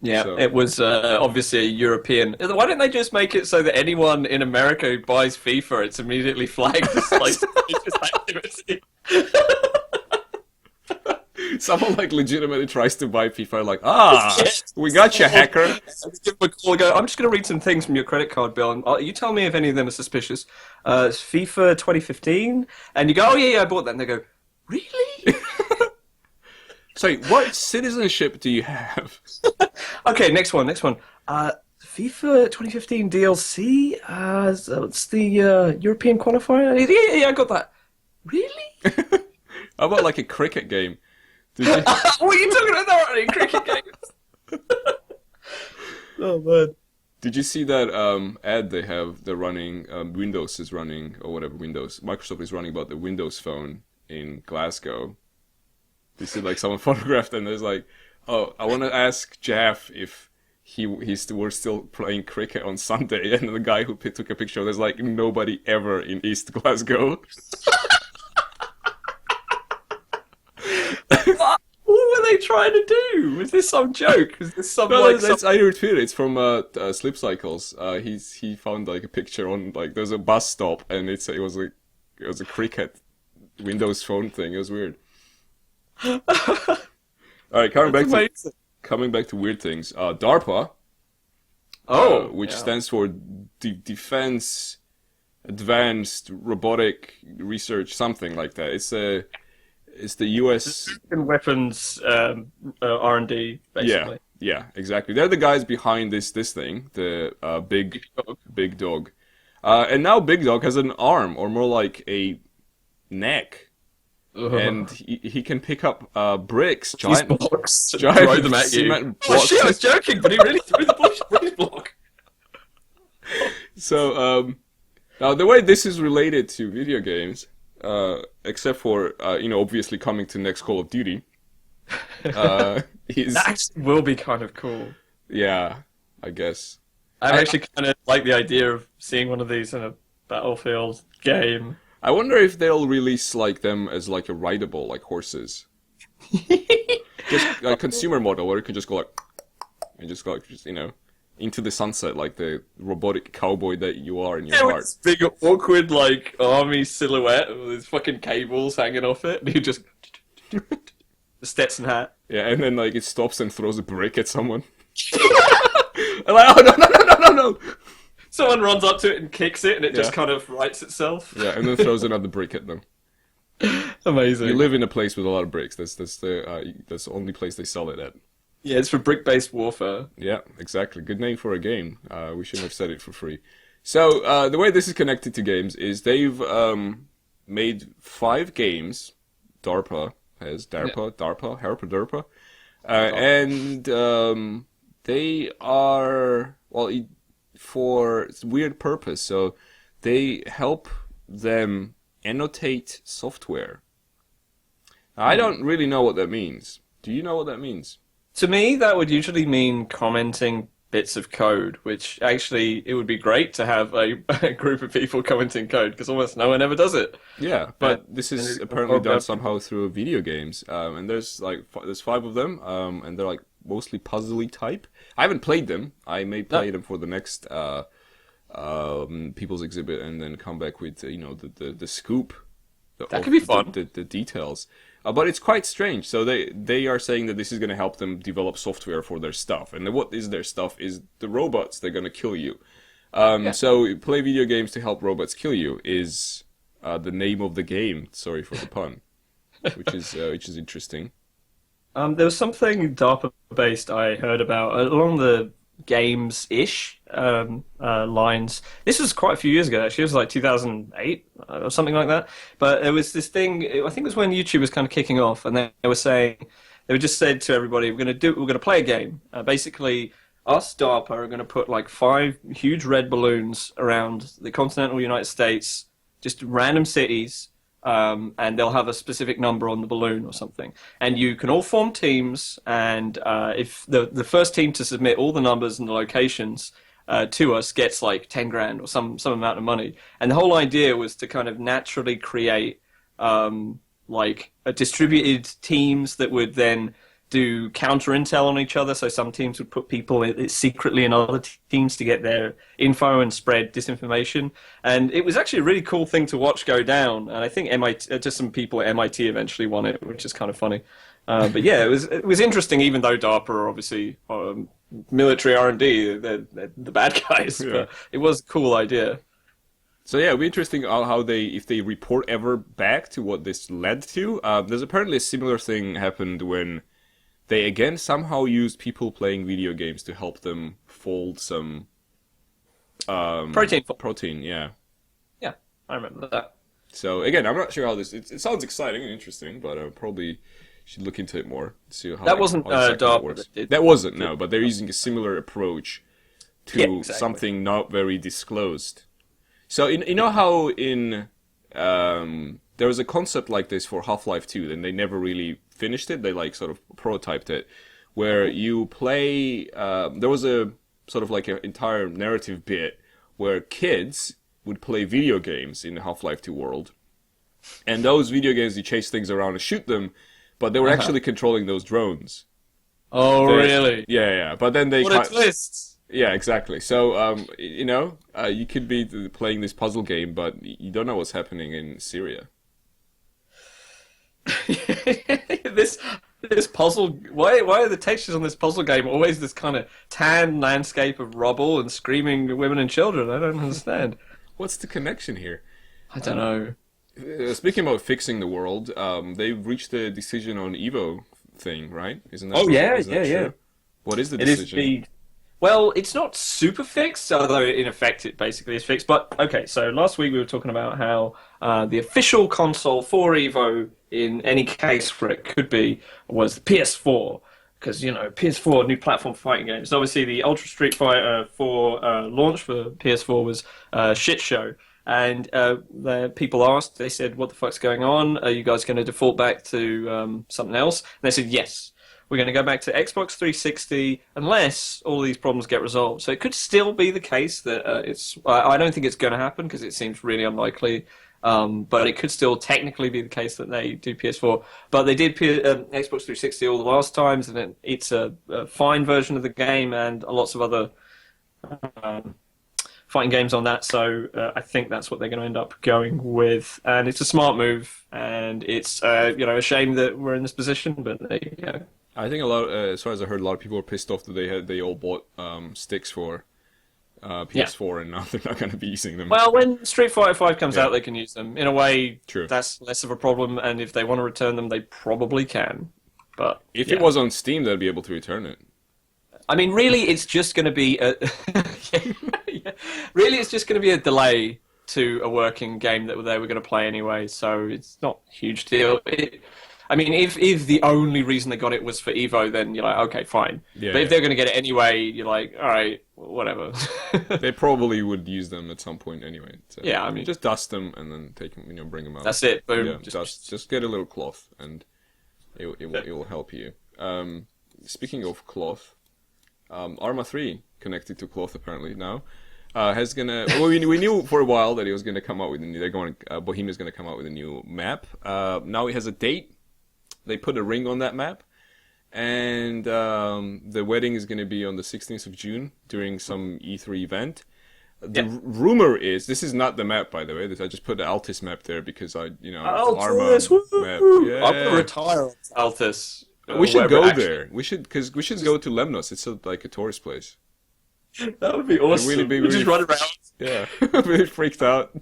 Yeah, So- it was obviously a European. Why don't they just make it so that anyone in America who buys FIFA, it's immediately flagged as like suspicious activity? Someone like legitimately tries to buy FIFA, like, we got you, hacker. Give them a call. Go. I'm just going to read some things from your credit card bill, and you tell me if any of them are suspicious. It's FIFA 2015, and you go, oh yeah, I bought that, and they go, really? Sorry, what citizenship do you have? Okay, next one. FIFA 2015 DLC. So it's the European qualifier. Yeah, I got that. Really? How about like a cricket game? Did you... What are you talking about? There aren't any cricket games. Oh man. Did you see that ad they have? They're running. Windows is running, or whatever. Microsoft is running about the Windows Phone in Glasgow. You see, like someone photographed, and there's like, oh, I want to ask Jeff if we're still playing cricket on Sunday, and the guy who took a picture, there's like nobody ever in East Glasgow. What were they trying to do? Was this some joke? Was this some No, like? that's I retweeted. It's from Slip Cycles. He found like a picture on like there's a bus stop, and it was a cricket Windows Phone thing. It was weird. All right, coming back to weird things. DARPA, which stands for Defense Advanced Robotic Research, something like that. It's the U.S. weapons R&D, basically. Yeah, exactly. They're the guys behind this thing, the Big Dog. And now Big Dog has an arm, or more like a neck. And he can pick up bricks, giant blocks, giant throw them at you. cement Oh blocks. shit, I was joking, but he really threw the bridge block. So, now the way this is related to video games, except for, obviously coming to next Call of Duty, is... That actually will be kind of cool. Yeah, I guess. I actually kind of like the idea of seeing one of these in a Battlefield game. I wonder if they'll release like them as like a rideable, like horses. Just a consumer model where you can just go like, and just go like, into the sunset like the robotic cowboy that you are in your heart. With this big awkward like army silhouette with his fucking cables hanging off it, and you just the Stetson hat. Yeah, and then like it stops and throws a brick at someone. And like, oh no! Someone runs up to it and kicks it, and it just kind of rights itself. Yeah, and then throws another brick at them. Amazing. You live in a place with a lot of bricks. That's the only place they sell it at. Yeah, it's for brick-based warfare. Yeah, exactly. Good name for a game. We shouldn't have said it for free. So the way this is connected to games is they've made 5 games. DARPA has DARPA, and they are for weird purpose. So they help them annotate software. I don't really know what that means. Do you know what that means? To me, that would usually mean commenting bits of code, which actually it would be great to have a group of people commenting code, because almost no one ever does it. Yeah, but this is apparently done somehow through video games, and there's 5 of them, and they're like mostly puzzly type. I haven't played them. I may play them for the next People's Exhibit, and then come back with the scoop. That could be fun. The details. But it's quite strange. So they are saying that this is going to help them develop software for their stuff. And what is their stuff is the robots. They're going to kill you. So play video games to help robots kill you is the name of the game. Sorry for the pun. which is interesting. There was something DARPA-based I heard about along the games-ish lines. This was quite a few years ago, actually. It was like 2008 or something like that. But there was this thing, I think it was when YouTube was kind of kicking off, and they were just said to everybody, we're going to play a game. Basically, us, DARPA, are going to put like 5 huge red balloons around the continental United States, just random cities, and they'll have a specific number on the balloon or something. And you can all form teams, and if the first team to submit all the numbers and the locations to us gets like 10 grand or some amount of money. And the whole idea was to kind of naturally create like distributed teams that would then do counter intel on each other. So some teams would put people secretly in other teams to get their info and spread disinformation. And it was actually a really cool thing to watch go down. And I think MIT, just some people at MIT eventually won it, which is kind of funny. But yeah, it was interesting, even though DARPA are obviously military R&D, they're the bad guys. Yeah. But it was a cool idea. So yeah, it'll be interesting how if they report ever back to what this led to. There's apparently a similar thing happened when they again somehow used people playing video games to help them fold some protein. Yeah, I remember that. So again, I'm not sure how this. It sounds exciting and interesting, but I probably should look into it more. See how that wasn't DARPA works. That wasn't no, but they're using a similar approach to something not very disclosed. So you know how in there was a concept like this for Half-Life 2, and they never really finished it. They like sort of prototyped it, where you play. There was a sort of like an entire narrative bit where kids would play video games in the Half-Life 2 world, and those video games you chase things around and shoot them, but they were actually controlling those drones. Oh, really? Yeah. But then they what a twist! Yeah, exactly. So, you could be playing this puzzle game, but you don't know what's happening in Syria. this puzzle. Why are the textures on this puzzle game always this kind of tan landscape of rubble and screaming women and children? I don't understand. What's the connection here? I don't know. Speaking about fixing the world, they've reached a decision on Evo thing, right? Isn't that? Oh yeah. True? What is the decision? Well, it's not super fixed, although in effect it basically is fixed. But okay, so last week we were talking about how the official console for Evo, in any case where it could be, was the PS4. Because, PS4, new platform fighting games. Obviously, the Ultra Street Fighter 4 launch for PS4 was a shit show. And the people asked, they said, what the fuck's going on? Are you guys going to default back to something else? And they said, yes. We're going to go back to Xbox 360 unless all these problems get resolved. So it could still be the case that I don't think it's going to happen because it seems really unlikely. But it could still technically be the case that they do PS4. But they did Xbox 360 all the last times, and it's a fine version of the game and lots of other fighting games on that. So I think that's what they're going to end up going with. And it's a smart move, and it's a shame that we're in this position, but there you go. I think a lot, as far as I heard, a lot of people were pissed off that they all bought sticks for PS4, and now they're not going to be using them. Well, when Street Fighter 5 comes out, they can use them. In a way, True. That's less of a problem, and if they want to return them, they probably can. But if it was on Steam, they'd be able to return it. I mean, really, it's just going to be really, it's just going to be a delay to a working game that they were going to play anyway. So it's not a huge deal. I mean, if the only reason they got it was for Evo, then you're like, okay, fine. Yeah, but if they're going to get it anyway, you're like, all right, whatever. They probably would use them at some point anyway. So yeah, I mean, just dust them and then take them, bring them out. That's it. Boom. Yeah, just get a little cloth, and it will help you. Speaking of cloth, ARMA 3 connected to cloth apparently now. We knew for a while that it was gonna come out with Bohemia's gonna come out with a new map. Now it has a date. They put a ring on that map, and the wedding is going to be on the 16th of June during some E3 event. The rumor is, this is not the map, by the way. I just put the Altis map there because ARMA map. Yeah. I'm going to retire on Altis. We should go there. We should go to Lemnos. It's like a tourist place. That would be awesome. We just run around. Yeah, really freaked out.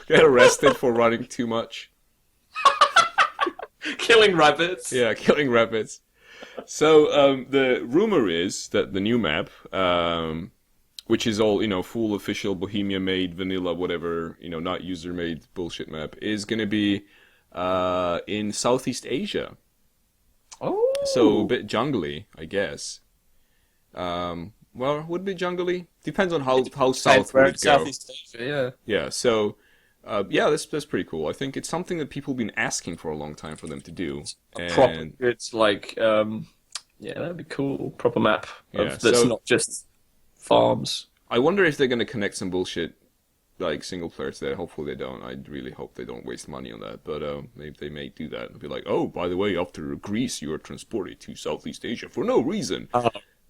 Get arrested for running too much. Killing rabbits. Yeah, killing rabbits. So the rumor is that the new map, which is all full official Bohemia-made, vanilla, whatever, not user-made bullshit map, is going to be in Southeast Asia. Oh. So a bit jungly, I guess. Well, would it be jungly? Depends on how south would it go. Southeast Asia, yeah. Yeah. So Yeah, that's pretty cool. I think it's something that people have been asking for a long time for them to do, A proper, and it's like, yeah, that'd be cool. Proper map yeah. of that's So not just farms. I wonder if they're gonna connect some bullshit like single player to that. Hopefully they don't. I really hope they don't waste money on that. But maybe they may do that. They'll be like, oh, by the way, after Greece, you are transported to Southeast Asia for no reason.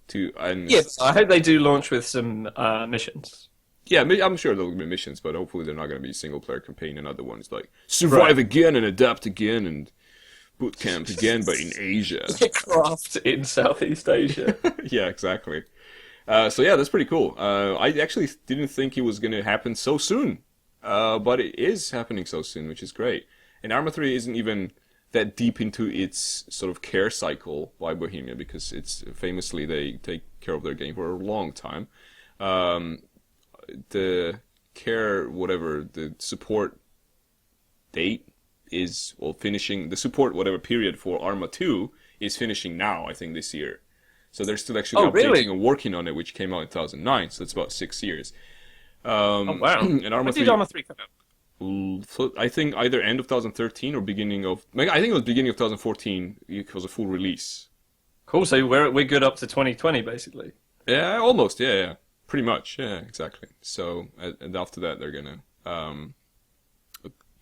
To and Yes, I hope they do launch with some missions. yeah, I'm sure there'll be missions, but hopefully they're not going to be single player campaign and other ones like survive Right. again and adapt again and boot camp again, but in Asia. Craft in Southeast Asia. Yeah, exactly. So yeah, that's pretty cool. I actually didn't think it was going to happen so soon, but it is happening so soon, which is great. And Arma 3 isn't even that deep into its sort of care cycle by Bohemia because it's famously they take care of their game for a long time. Um, the care, whatever, the support date is, well, finishing, the support, whatever period for Arma 2 is finishing now, I think, this year. So they're still actually Oh, updating really? and working on it, which came out in 2009, so it's about 6 years. Oh wow! And Arma When 3, did Arma 3 come out? so I think either end of 2013 or beginning of, I think it was beginning of 2014, it was a full release. Cool. So we're good up to 2020 basically. Yeah, almost, yeah. Pretty much, yeah, exactly. So, and after that, they're gonna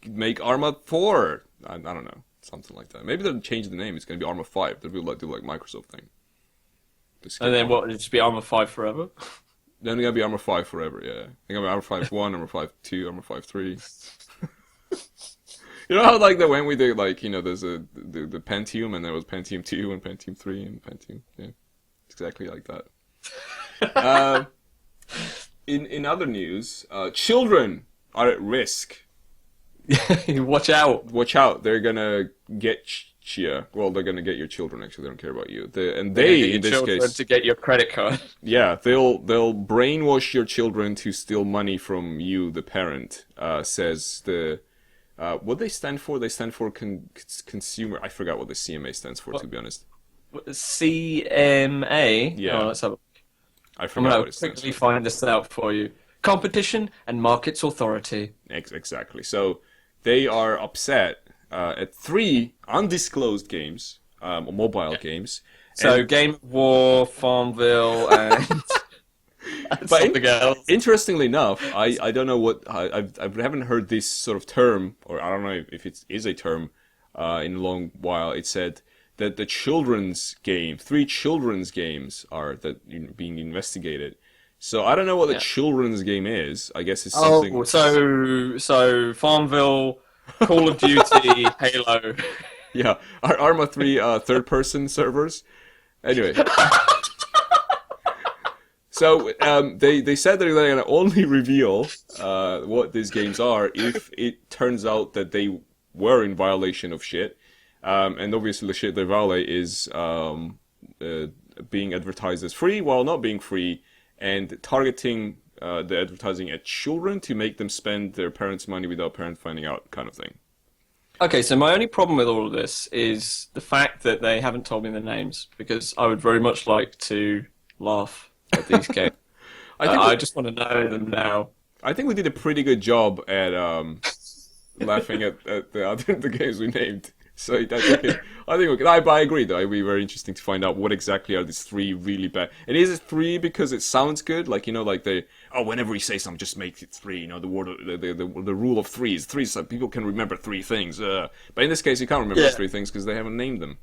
make Arma 4. I don't know, something like that. Maybe they'll change the name. It's gonna be Arma 5. They'll do like Microsoft thing. Just skip And then on. what? It'll just be Arma 5 forever. Then it's gonna be Arma 5 forever. Yeah, they're gonna be Arma 5 1, Arma 5 2, Arma 5 3. You know how like they went with the like there's the Pentium and there was Pentium 2 and Pentium 3 and Pentium. Yeah, it's exactly like that. In other news, children are at risk. Watch out! Watch out! They're gonna get you. Well, they're gonna get your children. Actually, they don't care about you. And Get they, your in this children case, to get your credit card. yeah, they'll brainwash your children to steal money from you, the parent. Says the what they stand for? They stand for consumer. I forgot what the CMA stands for, to be honest. CMA. Yeah. Oh, let's have a I I'm forgot going what it to stands quickly for. find this out for you. Competition and Markets Authority. Exactly. So they are upset at 3 undisclosed games, mobile games. So And- Game of War, Farmville, and, and But something else. interestingly enough, I don't know what I haven't heard this sort of term, or I don't know if it is a term in a long while. It said that the children's game, 3 children's games are being investigated. So I don't know what the Yeah. children's game is. I guess it's something. Oh, so Farmville, Call of Duty, Halo. Yeah, Arma 3 third-person servers. Anyway. So they said that they're going to only reveal what these games are if it turns out that they were in violation of shit. And obviously the shit they violate is being advertised as free while not being free, and targeting the advertising at children to make them spend their parents' money without parents finding out, kind of thing. Okay, so my only problem with all of this is the fact that they haven't told me the names, because I would very much like to laugh at these games. I just want to know them now. I think we did a pretty good job at laughing at the games we named. So I think we can. But I agree though. It'd be very interesting to find out what exactly are these 3 really bad. And is it 3 because it sounds good? Like like whenever you say something, just make it 3. The word, the rule of 3 is 3, so people can remember 3 things. But in this case, you can't remember 3 things because they haven't named them.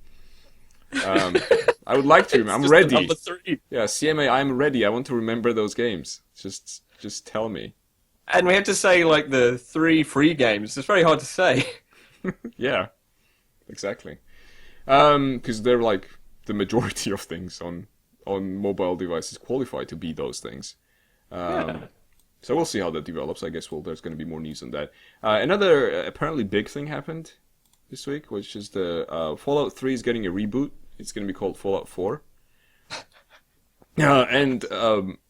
I would like to remember. I'm Just ready. Number 3. Yeah, CMA, I'm ready. I want to remember those games. Just tell me. And we have to say like the 3 free games. It's very hard to say. Yeah, exactly. Because they're like the majority of things on mobile devices qualify to be those things. So we'll see how that develops. I guess there's going to be more news on that. Another apparently big thing happened this week, which is the Fallout 3 is getting a reboot. It's going to be called Fallout 4. And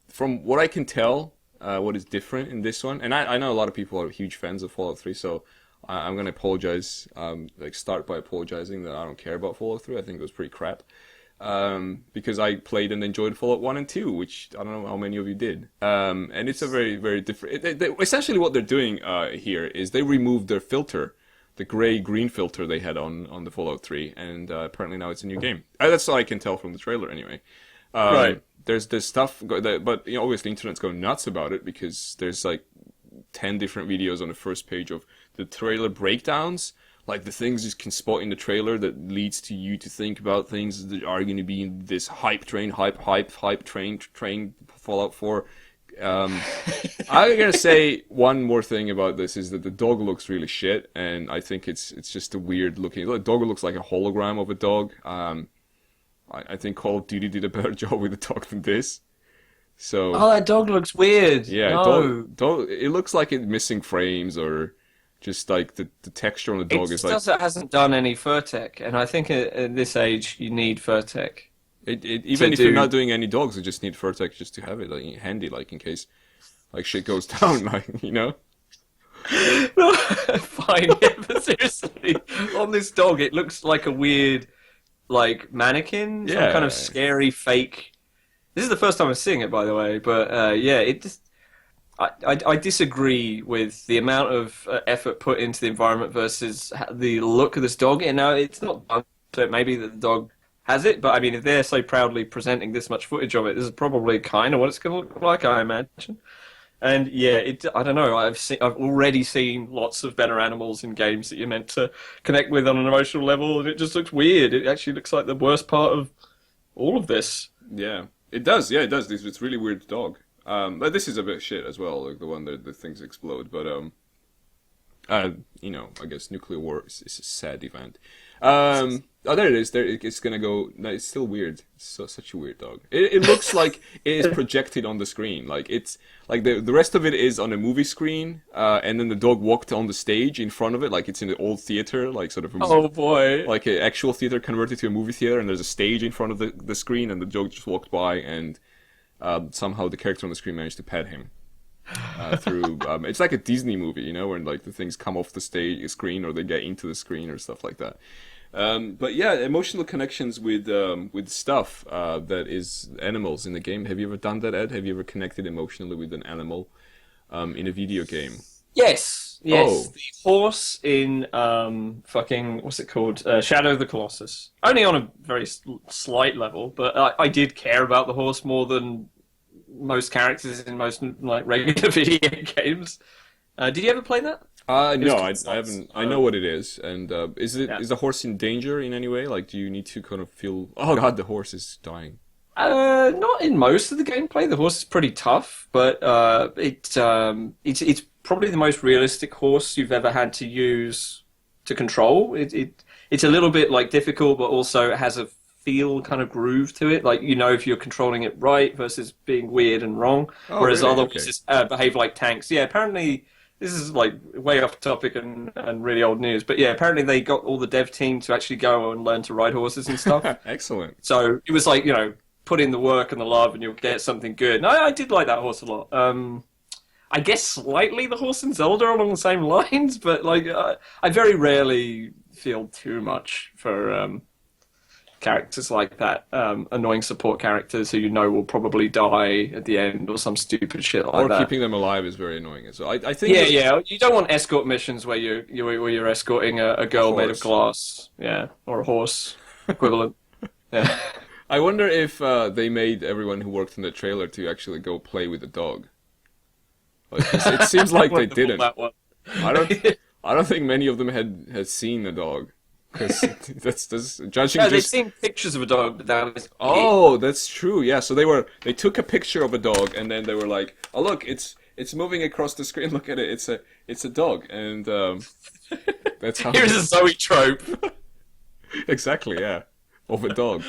from what I can tell, what is different in this one, and I know a lot of people are huge fans of Fallout 3, so I'm going to apologize, start by apologizing that I don't care about Fallout 3. I think it was pretty crap. because I played and enjoyed Fallout 1 and 2, which I don't know how many of you did. And it's a very, very different... essentially what they're doing here is they removed their filter, the gray-green filter they had on the Fallout 3, and apparently now it's a new game. That's all I can tell from the trailer, anyway. Right. There's stuff, but you know, obviously the internet's going nuts about it because there's like 10 different videos on the first page of the trailer breakdowns, like the things you can spot in the trailer that leads to you to think about things that are going to be in this hype train Fallout 4. I'm gonna say one more thing about this is that the dog looks really shit, and I think it's just a weird looking. The dog looks like a hologram of a dog. I think Call of Duty did a better job with the dog than this. So Oh, that dog looks weird. yeah, No. dog, it looks like it's missing frames or just like the texture on the dog is like It hasn't done any fur tech, and I think at this age you need fur tech. even if you're not doing any dogs, you just need Furtek just to have it like handy, like in case like shit goes down, like you know. No, fine, yeah, but seriously, on this dog, it looks like a weird, like mannequin, some kind of scary fake. This is the first time I'm seeing it, by the way, but yeah, it just. I disagree with the amount of effort put into the environment versus the look of this dog. You know, it's not done, so maybe the dog has it, but I mean, if they're so proudly presenting this much footage of it, this is probably kind of what it's going to look like, I imagine. And yeah, I don't know. I've already seen lots of better animals in games that you're meant to connect with on an emotional level, and it just looks weird. It actually looks like the worst part of all of this. Yeah, it does. Yeah, it does. It's really weird dog. But this is a bit shit as well, like the one that the things explode. But you know, I guess nuclear war is a sad event. Oh, there it is. There, it's gonna go. No, it's still weird. It's such a weird dog. It looks like it is projected on the screen. Like it's like the rest of it is on a movie screen, and then the dog walked on the stage in front of it, like it's in an old theater, like sort of. Oh boy! Like an actual theater converted to a movie theater, and there's a stage in front of the screen, and the dog just walked by, and somehow the character on the screen managed to pet him. Through it's like a Disney movie, you know, where like the things come off the screen or they get into the screen or stuff like that. But yeah, emotional connections with stuff that is animals in the game. Have you ever done that, Ed? Have you ever connected emotionally with an animal in a video game? Yes. Oh. The horse in fucking what's it called? Shadow of the Colossus. Only on a very slight level, but I did care about the horse more than most characters in most like regular video games. Did you ever play that? No, I haven't. I know what it is, and is the horse in danger in any way? Like, do you need to kind of feel? Oh God, the horse is dying. Not in most of the gameplay. The horse is pretty tough, but it's probably the most realistic horse you've ever had to use to control. It's a little bit like difficult, but also it has a feel kind of groove to it. Like, you know, if you're controlling it right versus being weird and wrong. Oh, whereas really? other Okay. horses behave like tanks. Yeah, apparently this is like way off topic and really old news. But yeah, apparently they got all the dev team to actually go and learn to ride horses and stuff. Excellent. So it was like, you know, put in the work and the love and you'll get something good. And I did like that horse a lot. I guess slightly the horse in Zelda along the same lines, but like I very rarely feel too much for characters like that, annoying support characters who you know will probably die at the end or some stupid shit like Or that. keeping them alive is very annoying. So I think Yeah. You don't want escort missions where you're escorting a girl made of glass, yeah, or a horse equivalent. Yeah. I wonder if they made everyone who worked in the trailer to actually go play with the dog. Like, it seems like they didn't. That one. I don't think many of them had seen the dog. Because that's judging No, they've just. seen pictures of a dog, but that was Oh, that's true. Yeah, so they took a picture of a dog and then they were like, "Oh, look, it's moving across the screen. Look at it. It's a dog." And that's how. Here's a Zoe trope. Exactly, yeah, of a dog,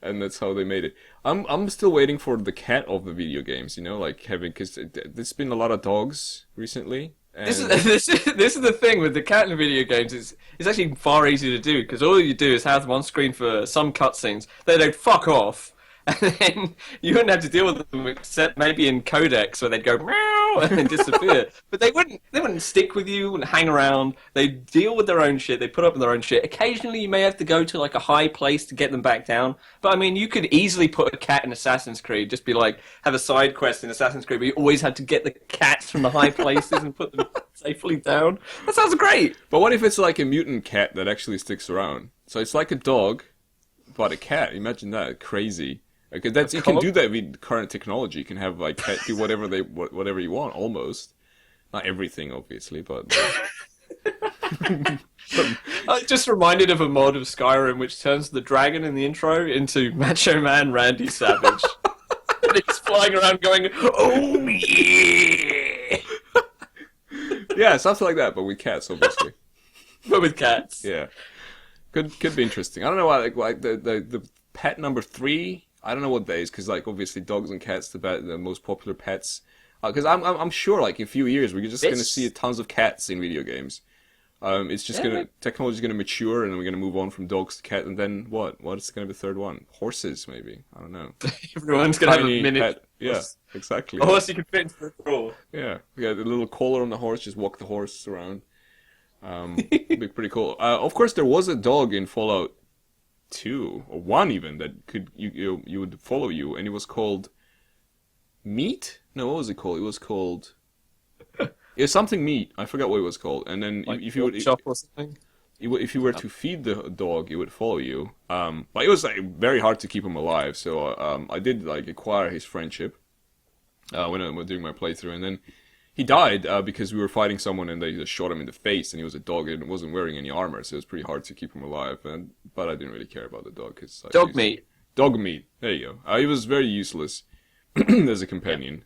and that's how they made it. I'm still waiting for the cat of the video games. You know, like having because there's been a lot of dogs recently. And... This is the thing with the cat in video games. It's actually far easier to do because all you do is have them on screen for some cutscenes. They don't fuck off, and then you wouldn't have to deal with them except maybe in codex where they'd go meow and then disappear. But they wouldn't stick with you, wouldn't hang around. They deal with their own shit. They put up with their own shit. Occasionally, you may have to go to like a high place to get them back down. But I mean, you could easily put a cat in Assassin's Creed. Just be like, have a side quest in Assassin's Creed, but you always had to get the cats from the high places and put them safely down. That sounds great. But what if it's like a mutant cat that actually sticks around? So it's like a dog, but a cat. Imagine that, crazy. Because that's you can do that with current technology. You can have like cat do whatever you want, almost. Not everything, obviously, but. I just reminded of a mod of Skyrim which turns the dragon in the intro into Macho Man Randy Savage. And he's flying around going, "Oh yeah!" Yeah, something like that, but with cats, obviously. But with cats. Yeah, could be interesting. I don't know why, like the pet number 3. I don't know what that is, because like obviously dogs and cats the most popular pets. Because I'm sure like in a few years we're just going to see tons of cats in video games. It's just technology's gonna mature, and then we're gonna move on from dogs to cat, and then what? What's gonna be the third one? Horses, maybe. I don't know. Everyone's gonna have a mini pet. Yeah, exactly. A horse you can fit into the drawer. Yeah, we got a little collar on the horse. Just walk the horse around. Be pretty cool. Of course, there was a dog in Fallout 2 or 1 even that could you would follow you, and it was called Meat. No, what was it called? It was called. It was something meat. I forgot what it was called. And then Like if you would, shop or something. if you were to feed the dog, it would follow you. But it was like very hard to keep him alive. So I did like acquire his friendship when I was doing my playthrough, and then he died because we were fighting someone and they just shot him in the face, and he was a dog and wasn't wearing any armor, so it was pretty hard to keep him alive. But I didn't really care about the dog because like, Dog meat. Dog meat. There you go. He was very useless as a companion.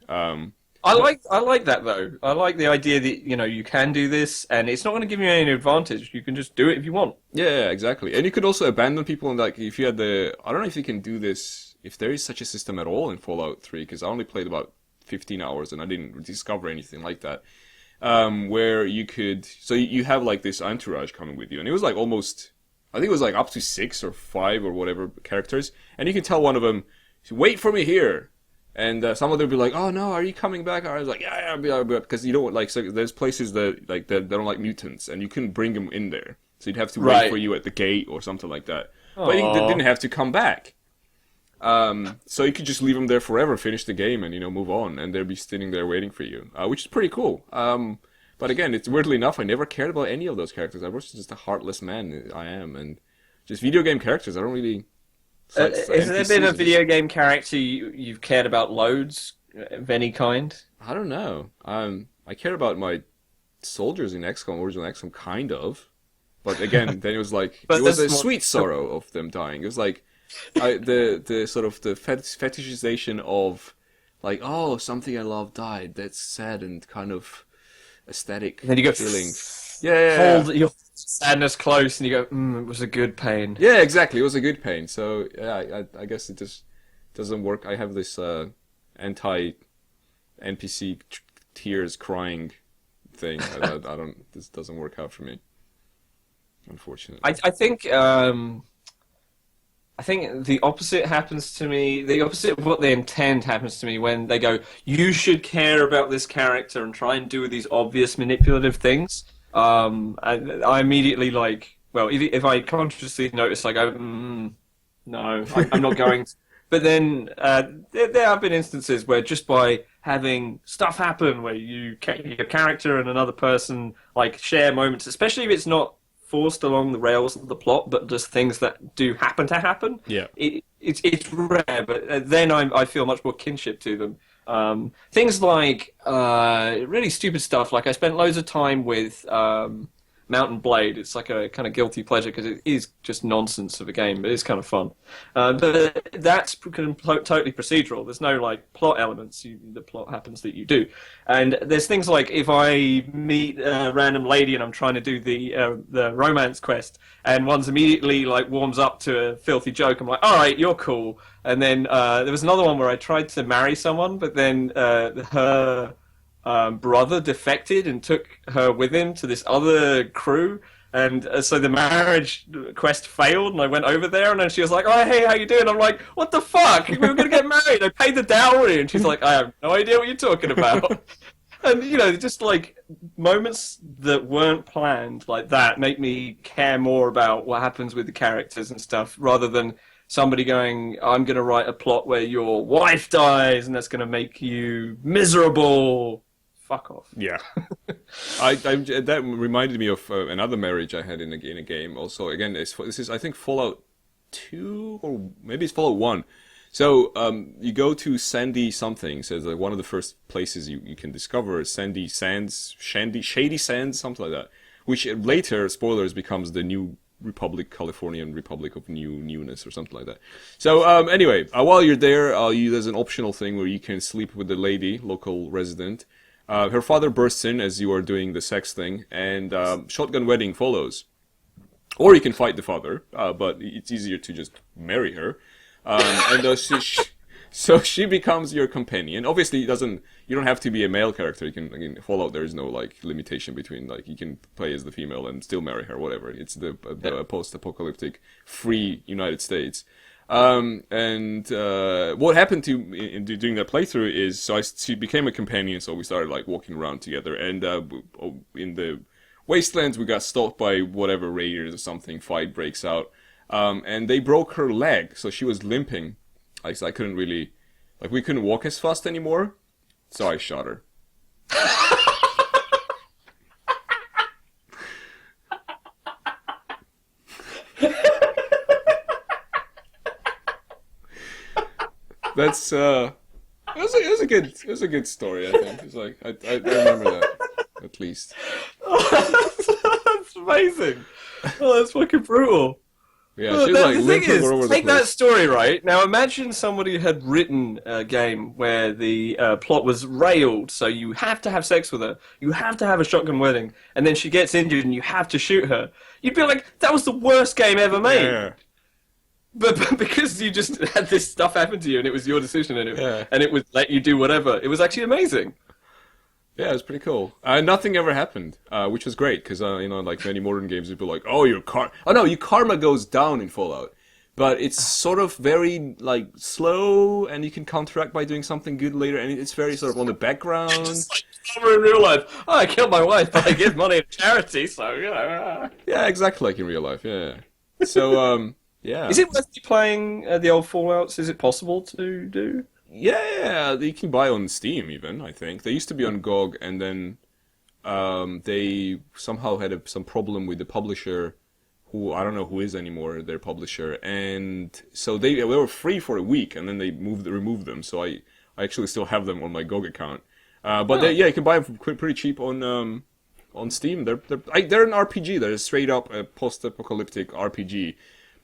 I like that though. I like the idea that you can do this, and it's not going to give you any advantage. You can just do it if you want. Yeah, exactly. And you could also abandon people, and like if you had I don't know if you can do this, if there is such a system at all in Fallout 3, because I only played about 15 hours and I didn't discover anything like that. Where you could, so you have like this entourage coming with you, and it was like almost, I think it was like up to 6 or 5 or whatever characters, and you can tell one of them, "Wait for me here." And some of them will be like, "Oh no, are you coming back?" I was like, "Yeah, yeah, because you don't like. So there's places that like that don't like mutants, and you couldn't bring them in there, so you'd have to wait for you at the gate or something like that. Aww. But you didn't have to come back, so you could just leave them there forever, finish the game, and move on, and they'll be sitting there waiting for you, which is pretty cool. But again, it's weirdly enough, I never cared about any of those characters. I was just a heartless man I am, and just video game characters. I don't really. Has there been a video game character you've cared about loads of any kind? I don't know. I care about my soldiers in XCOM, original XCOM, kind of. But again, then it was like it was a sweet sorrow of them dying. It was like the sort of the fetishization of like, oh, something I love died. That's sad and kind of aesthetic and then you go feeling. Yeah. Hold your sadness close, and you go, it was a good pain. Yeah, exactly. It was a good pain. So yeah, I guess it just doesn't work. I have this anti NPC tears crying thing. I don't. This doesn't work out for me, unfortunately. I think the opposite happens to me. The opposite of what they intend happens to me when they go, "You should care about this character," and try and do these obvious manipulative things. I immediately like, well, if I consciously notice, I go, no, I'm not going to. But then there have been instances where just by having stuff happen where your character and another person like share moments, especially if it's not forced along the rails of the plot, but just things that do happen to happen. Yeah, it's rare, but then I feel much more kinship to them. Things like really stupid stuff. Like I spent loads of time with Mountain Blade. It's like a kind of guilty pleasure because it is just nonsense of a game, but it's kind of fun. But that's totally procedural. There's no like plot elements. The plot happens that you do. And there's things like if I meet a random lady and I'm trying to do the romance quest, and one's immediately like warms up to a filthy joke, I'm like, all right, you're cool. And then there was another one where I tried to marry someone, but then her brother defected and took her with him to this other crew, And so the marriage quest failed, and I went over there, and then she was like, "Oh, hey, how you doing?" I'm like, "What the fuck? We were gonna get married. I paid the dowry." And she's like, "I have no idea what you're talking about." And just like moments that weren't planned like that make me care more about what happens with the characters and stuff, rather than somebody going, "I'm going to write a plot where your wife dies, and that's going to make you miserable." Fuck off. Yeah, that reminded me of another marriage I had in a game. Also, again, this is I think Fallout 2 or maybe it's Fallout 1. So you go to Sandy something. So it's like one of the first places you can discover is Shady Sands, something like that. Which later, spoilers, becomes the new Republic, Californian Republic of Newness or something like that. So anyway, while you're there, there's an optional thing where you can sleep with the lady, local resident. Her father bursts in as you are doing the sex thing, and shotgun wedding follows. Or you can fight the father, but it's easier to just marry her. So she becomes your companion. Obviously, you don't have to be a male character. You can, in Fallout, there is no like limitation between like you can play as the female and still marry her, whatever. It's the post-apocalyptic free United States. What happened in doing that playthrough is, she became a companion, so we started like walking around together, and in the wastelands we got stalked by whatever raiders or something, fight breaks out, and they broke her leg, so she was limping, so I couldn't really, like we couldn't walk as fast anymore, so I shot her. That's it was a good story, I think. It's like I remember that at least. That's amazing. Oh, that's fucking brutal. Yeah, she was like the thing limping all over is, the take place. that story right now. Imagine somebody had written a game where the plot was railed, so you have to have sex with her, you have to have a shotgun wedding, and then she gets injured and you have to shoot her. You'd be like, that was the worst game ever made. Yeah. But because you just had this stuff happen to you and it was your decision Yeah. and it would let you do whatever, it was actually amazing. Yeah, it was pretty cool. Nothing ever happened, which was great because like many modern games, people are like, oh, your karma goes down in Fallout, but it's sort of very like slow, and you can counteract by doing something good later, and it's very sort of on the background. Just like in real life. Oh, I killed my wife, but I give money to charity, so Yeah, exactly like in real life. Yeah. So yeah. Is it worth you playing the old Fallouts? Is it possible to do? Yeah, you can buy on Steam even, I think. They used to be on GOG, and then they somehow had some problem with the publisher, who I don't know who is anymore, their publisher, and so they were free for a week, and then they removed them, so I actually still have them on my GOG account. But you can buy them pretty cheap on Steam. They're an RPG. They're straight up a post-apocalyptic RPG,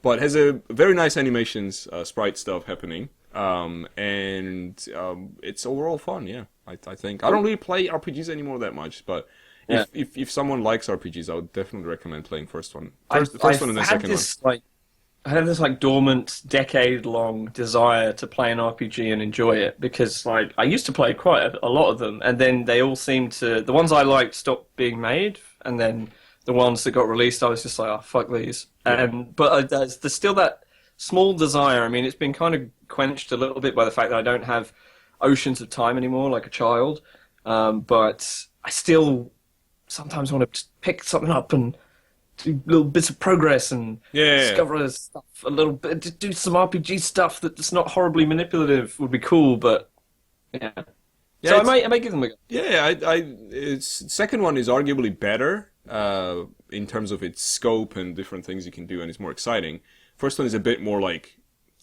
but has a very nice animations, sprite stuff happening. It's overall fun, yeah. I think I don't really play RPGs anymore that much, but if someone likes RPGs, I would definitely recommend playing first one and then second one. I had this like dormant, decade-long desire to play an RPG and enjoy it because like I used to play quite a lot of them, and then they all seemed to, the ones I liked stopped being made, and then the ones that got released, I was just like, oh fuck these. Yeah. But there's still that small desire. I mean, it's been kind of quenched a little bit by the fact that I don't have oceans of time anymore like a child, but I still sometimes want to pick something up and do little bits of progress and discover stuff a little bit, do some RPG stuff that's not horribly manipulative would be cool, but so I might give them a go. Second one is arguably better in terms of its scope and different things you can do, and it's more exciting. First one is a bit more like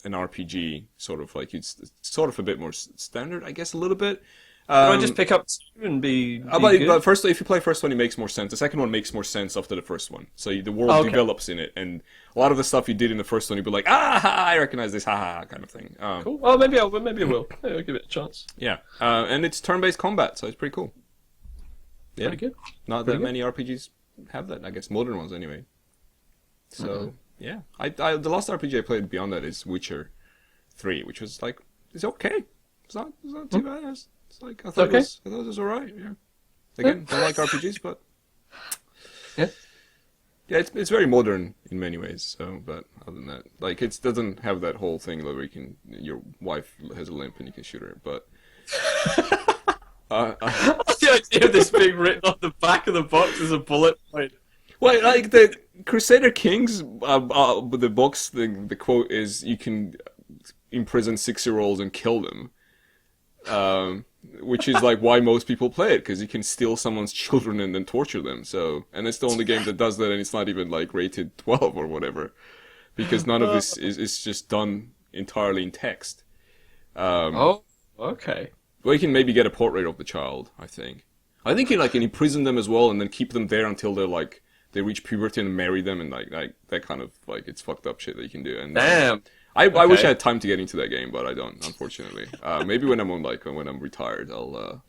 an RPG, sort of like it's sort of a bit more standard, I guess, a little bit. Can I just pick up and be but first, if you play first one, it makes more sense. The second one makes more sense after the first one. So the world develops in it, and a lot of the stuff you did in the first one, you'd be like, I recognize this, kind of thing. Cool. Well, maybe I will. Maybe I'll give it a chance. Yeah, and it's turn-based combat, so it's pretty cool. Yeah, pretty good. Not that many RPGs have that, I guess, modern ones anyway. So yeah, the last RPG I played beyond that is Witcher 3, which was like, it's okay. It's not too bad. It's like I thought it was alright. Yeah. Again, don't like RPGs, but Yeah, it's very modern in many ways. So, but other than that, like it doesn't have that whole thing where your wife has a limp and you can shoot her. But the idea of this being written on the back of the box as a bullet point. well, like the Crusader Kings, the box, the quote is you can imprison 6-year-olds and kill them. Which is like why most people play it, because you can steal someone's children and then torture them. So, and it's the only game that does that, and it's not even like rated 12 or whatever, because none of this is just done entirely in text. Oh, okay. Well, you can maybe get a portrait of the child. I think you like can imprison them as well, and then keep them there until they reach puberty and marry them, and like that kind of like it's fucked up shit that you can do. And damn. I wish I had time to get into that game, but I don't, unfortunately. Maybe when I'm retired, I'll,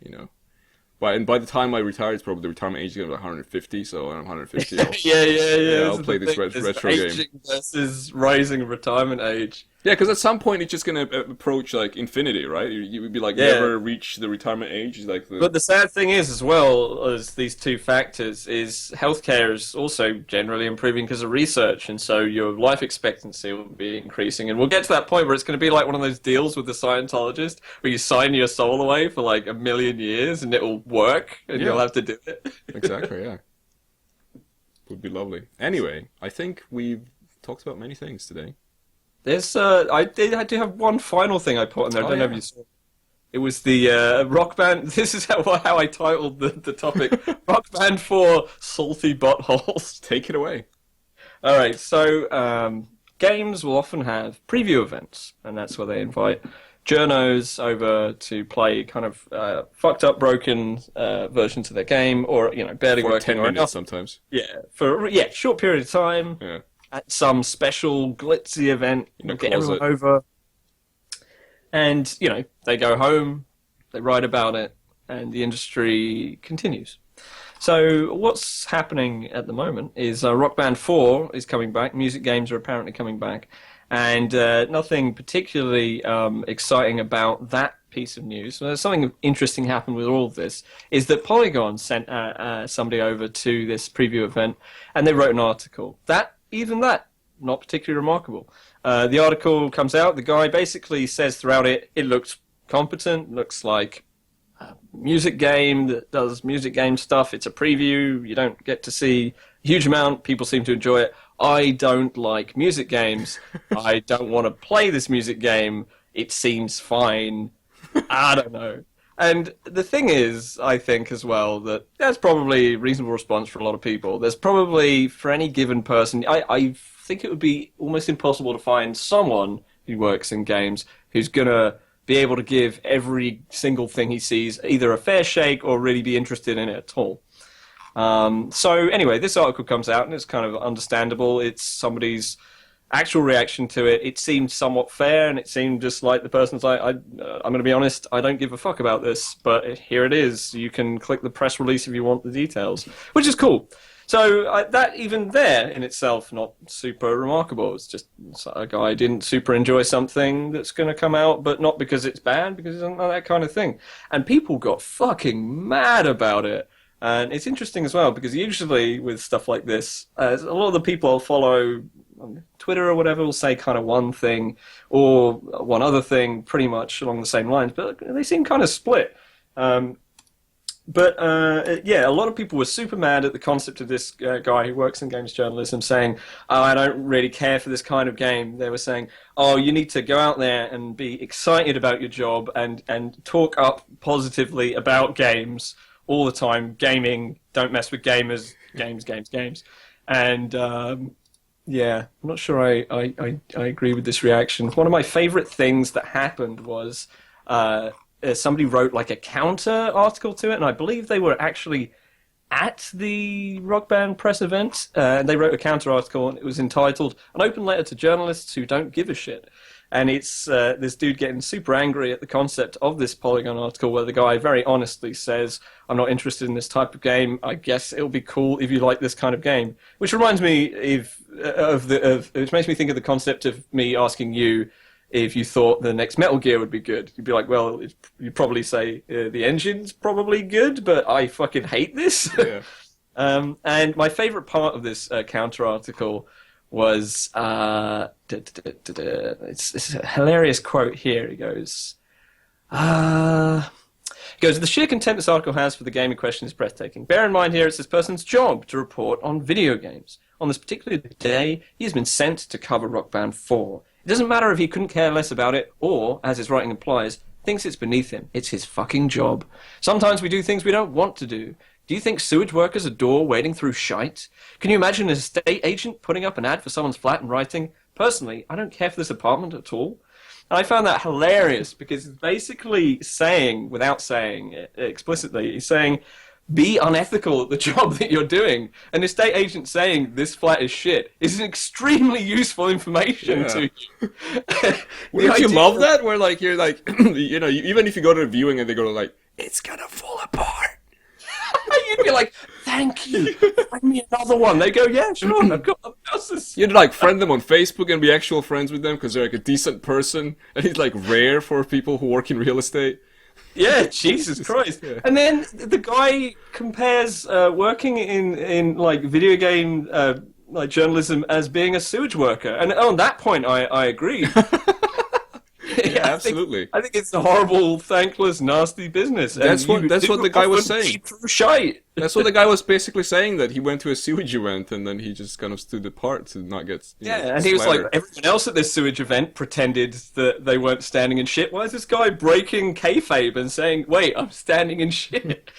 and by the time I retire, it's probably the retirement age is going to be like 150, so when I'm 150, I'll play this retro aging game. Versus rising retirement age. Yeah, because at some point it's just going to approach, like, infinity, right? You would be like, never reach the retirement age. But the sad thing is, as well as these two factors, is healthcare is also generally improving because of research, and so your life expectancy will be increasing. And we'll get to that point where it's going to be like one of those deals with the Scientologist, where you sign your soul away for like 1 million years, and it'll work, and you'll have to do it. Exactly, yeah. Would be lovely. Anyway, I think we've talked about many things today. There's I do have one final thing I put in there. I don't know if you saw. It was the Rock Band. This is how I titled the topic. Rock Band 4 Salty Buttholes. Take it away. All right. So games will often have preview events, and that's where they invite journos over to play kind of fucked up, broken versions of their game, or barely for working 10 or minutes enough. sometimes. Yeah, for short period of time. Yeah. At some special glitzy event, get everyone over, and they go home, they write about it, and the industry continues. So what's happening at the moment is Rock Band 4 is coming back. Music games are apparently coming back, and nothing particularly exciting about that piece of news. There's something interesting happened with all of this, is that Polygon sent somebody over to this preview event, and they wrote an article. Even that, not particularly remarkable. The article comes out, the guy basically says throughout it, it looks competent, looks like a music game that does music game stuff. It's a preview, you don't get to see a huge amount, people seem to enjoy it. I don't like music games. I don't want to play this music game. It seems fine. I don't know. And the thing is, I think as well, that that's probably a reasonable response for a lot of people. There's probably, for any given person, I think it would be almost impossible to find someone who works in games who's going to be able to give every single thing he sees either a fair shake or really be interested in it at all. So anyway, this article comes out, and it's kind of understandable. It's somebody's actual reaction to it. It seemed somewhat fair, and it seemed just like the person's like, I'm going to be honest, I don't give a fuck about this, but here it is. You can click the press release if you want the details, which is cool. So that even there in itself, not super remarkable. It's just a guy didn't super enjoy something that's going to come out, but not because it's bad, because it's not that kind of thing. And people got fucking mad about it. And it's interesting as well, because usually with stuff like this, a lot of the people I'll follow on Twitter or whatever will say kind of one thing or one other thing pretty much along the same lines, but they seem kind of split. But a lot of people were super mad at the concept of this guy who works in games journalism saying, I don't really care for this kind of game. They were saying, you need to go out there and be excited about your job and talk up positively about games all the time. Gaming, don't mess with gamers, games. And I'm not sure I agree with this reaction. One of my favorite things that happened was somebody wrote like a counter article to it, and I believe they were actually at the Rock Band press event, and they wrote a counter article, and it was entitled "An Open Letter to Journalists Who Don't Give a Shit." And it's this dude getting super angry at the concept of this Polygon article, where the guy very honestly says, "I'm not interested in this type of game. I guess it'll be cool if you like this kind of game." Which reminds me which makes me think of the concept of me asking you if you thought the next Metal Gear would be good. You'd be like, well, you'd probably say the engine's probably good, but I fucking hate this. Yeah. And my favourite part of this counter article was it's a hilarious quote here. He goes, the sheer contempt this article has for the game in question is breathtaking. Bear in mind here it's this person's job to report on video games. On this particular day, he has been sent to cover Rock Band 4. It doesn't matter if he couldn't care less about it or, as his writing implies, thinks it's beneath him. It's his fucking job. Sometimes we do things we don't want to do. Do you think sewage workers adore wading through shite? Can you imagine an estate agent putting up an ad for someone's flat and writing, "Personally, I don't care for this apartment at all"? And I found that hilarious because it's basically saying, without saying it explicitly, he's saying, be unethical at the job that you're doing. An estate agent saying this flat is shit is extremely useful information to you. Wouldn't you love that? Where like you're like, even if you go to a viewing and they go like, it's gonna fall apart. You'd be like, thank you, find me another one. They go, yeah, sure, I've got houses. You'd like friend them on Facebook and be actual friends with them because they're like a decent person, and it's like rare for people who work in real estate. Yeah, Jesus Christ. Yeah. And then the guy compares working in like video game like journalism as being a sewage worker. And on that point, I agree. Yeah, absolutely. I think it's a horrible, thankless, nasty business. That's what the guy was saying. Shite. That's what the guy was basically saying, that he went to a sewage event and then he just kind of stood apart to not get and he was like, everyone else at this sewage event pretended that they weren't standing in shit. Why is this guy breaking kayfabe and saying, wait, I'm standing in shit?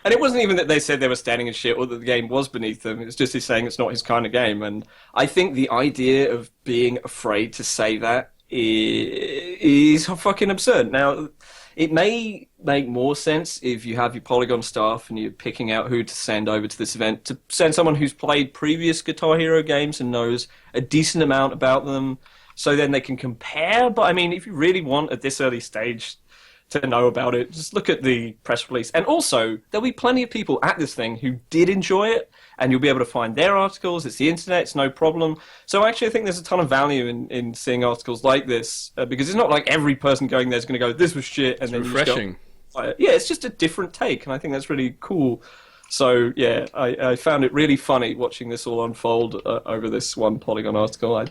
And it wasn't even that they said they were standing in shit or that the game was beneath them. It's just he's saying it's not his kind of game. And I think the idea of being afraid to say that is fucking absurd. Now, it may make more sense if you have your Polygon staff and you're picking out who to send over to this event, to send someone who's played previous Guitar Hero games and knows a decent amount about them, so then they can compare. But I mean, if you really want at this early stage to know about it, just look at the press release. And also, there'll be plenty of people at this thing who did enjoy it, and you'll be able to find their articles. It's the internet, it's no problem. So actually, I think there's a ton of value in seeing articles like this, because it's not like every person going there is going to go, this was shit, and then refreshing. Yeah, it's just a different take, and I think that's really cool. So, yeah, I found it really funny watching this all unfold over this one Polygon article.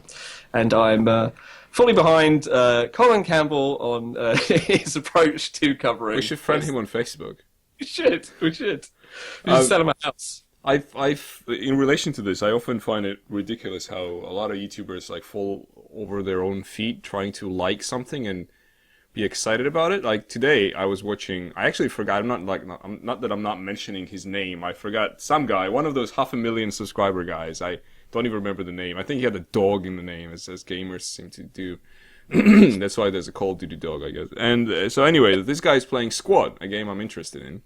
And I'm fully behind Colin Campbell on his approach to covering. We should friend him on Facebook. We should. We should sell him a house. In relation to this, I often find it ridiculous how a lot of YouTubers like fall over their own feet trying to like something and be excited about it. Like today, I was watching. I actually forgot. Not that I'm not mentioning his name. I forgot some guy, one of those 500,000 subscriber guys. I don't even remember the name. I think he had a dog in the name, as gamers seem to do. That's why there's a Call of Duty dog, I guess. And so anyway, this guy is playing Squad, a game I'm interested in,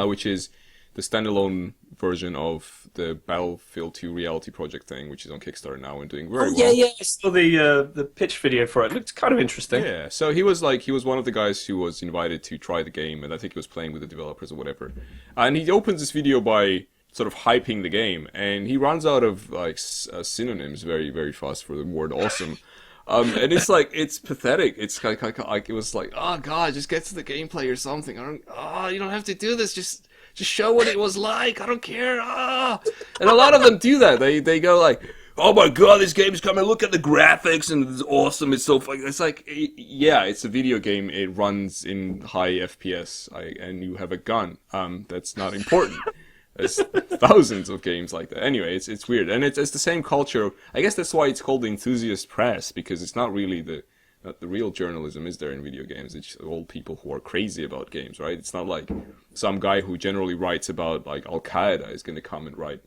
which is the standalone version of the Battlefield 2 Reality Project thing, which is on Kickstarter now and doing very well. Yeah, I saw the pitch video for it. It looked kind of interesting. Yeah, so he was one of the guys who was invited to try the game, and I think he was playing with the developers or whatever. And he opens this video by sort of hyping the game, and he runs out of like synonyms very, very fast for the word awesome. And it's like, it's pathetic. It's like it was like, oh god, just get to the gameplay or something. You don't have to do this. Just show what it was like. I don't care. And a lot of them do that. They go like, oh my god, this game is coming. Look at the graphics and it's awesome. It's so fun. It's like, yeah, it's a video game. It runs in high FPS, and you have a gun. That's not important. There's thousands of games like that. Anyway, it's weird, and it's the same culture. I guess that's why it's called the enthusiast press, because it's not really not the real journalism is there in video games. It's all people who are crazy about games, right? It's not like some guy who generally writes about like Al Qaeda is going to come and write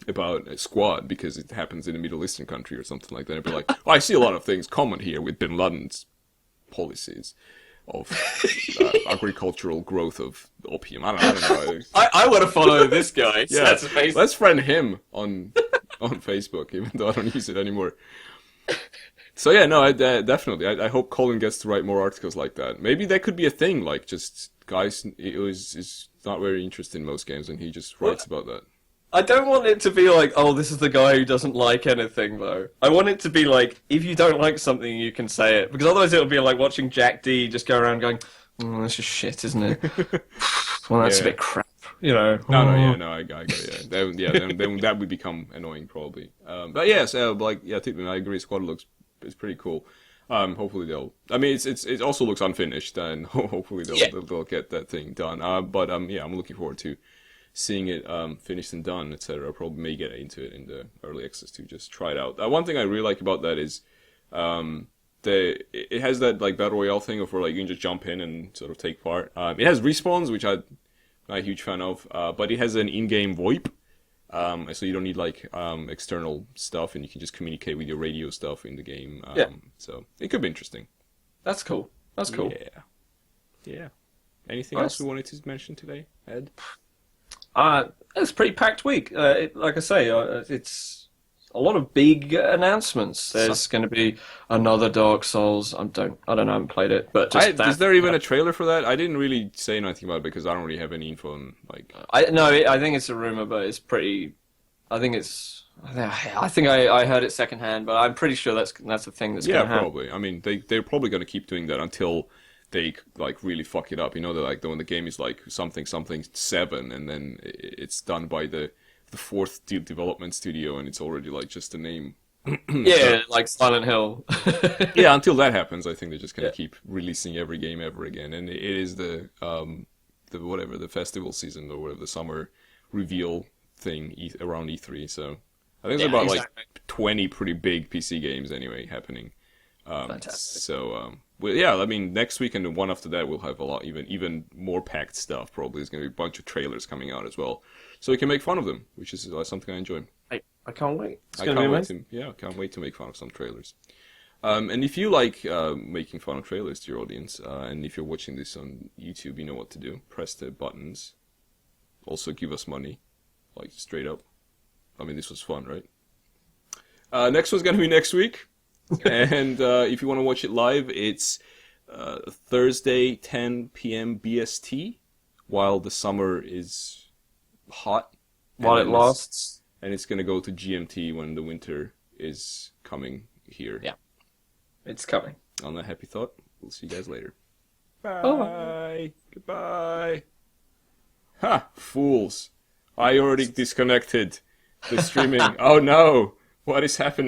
about a Squad because it happens in a Middle Eastern country or something like that. And be like, oh, I see a lot of things common here with Bin Laden's policies of agricultural growth of opium. I don't know. I want to follow this guy. So yeah, let's friend him on Facebook, even though I don't use it anymore. So yeah, no, definitely. I hope Colin gets to write more articles like that. Maybe that could be a thing, like just guys is not very interested in most games, and he just writes about that. I don't want it to be like, oh, this is the guy who doesn't like anything, though. I want it to be like, if you don't like something, you can say it. Because otherwise it'll be like watching Jack D just go around going, oh, that's just shit, isn't it? Well, that's a bit crap. you know. No, no, yeah, no, I got it. Yeah, then that would become annoying probably. But yeah, so like, yeah, I agree. Squad looks is pretty cool. Hopefully they'll. I mean, it also looks unfinished, and hopefully Yeah. they'll get that thing done. But yeah, I'm looking forward to seeing it finished and done, etc. Probably may get into it in the early access to just try it out. One thing I really like about that is it has that like battle royale thing of where like you can just jump in and sort of take part. It has respawns, which I'm not a huge fan of, but it has an in-game VoIP. So you don't need like external stuff, and you can just communicate with your radio stuff in the game. Yeah. So it could be interesting. That's cool. That's cool. Yeah. Yeah. Anything Nice. else we wanted to mention today, Ed? It's a pretty packed week. Like I say, it's a lot of big announcements. There's going to be another Dark Souls. I don't know. I haven't played it, but just that. Is there even a trailer for that? I didn't really say anything about it because I don't really have any info on like. I think it's a rumor, but it's pretty. I think it's. I think I heard it secondhand, but I'm pretty sure that's the thing that's going Yeah, to happen. probably. I mean, they're probably going to keep doing that until they like really fuck it up. You know, they're like when the game is like something 7, and then it's done by the fourth development studio, and it's already like just a name. Yeah, like Silent Hill. Yeah, until that happens, I think they're just gonna keep releasing every game ever again, and it is the whatever the festival season or whatever the summer reveal thing around E3. So I think there's about like 20 pretty big PC games anyway happening. Fantastic. So well, yeah, I mean next week and the one after that we'll have a lot even more packed stuff. Probably there's gonna be a bunch of trailers coming out as well, so we can make fun of them, which is something I enjoy. I can't wait. It's I going to be can't wait amazing. to, can't wait to make fun of some trailers. And if you like making fun of trailers to your audience, and if you're watching this on YouTube, you know what to do. Press the buttons. Also, give us money, like straight up. I mean, this was fun, right? Next one's gonna be next week, and if you want to watch it live, it's Thursday, 10 p.m. BST, while the summer is hot. While it And lasts. and it's gonna go to GMT when the winter is coming here. Yeah. It's coming. On that happy thought, we'll see you guys later. Bye. Bye. Goodbye. Ha! Fools. I already disconnected the streaming. Oh no! What is happening?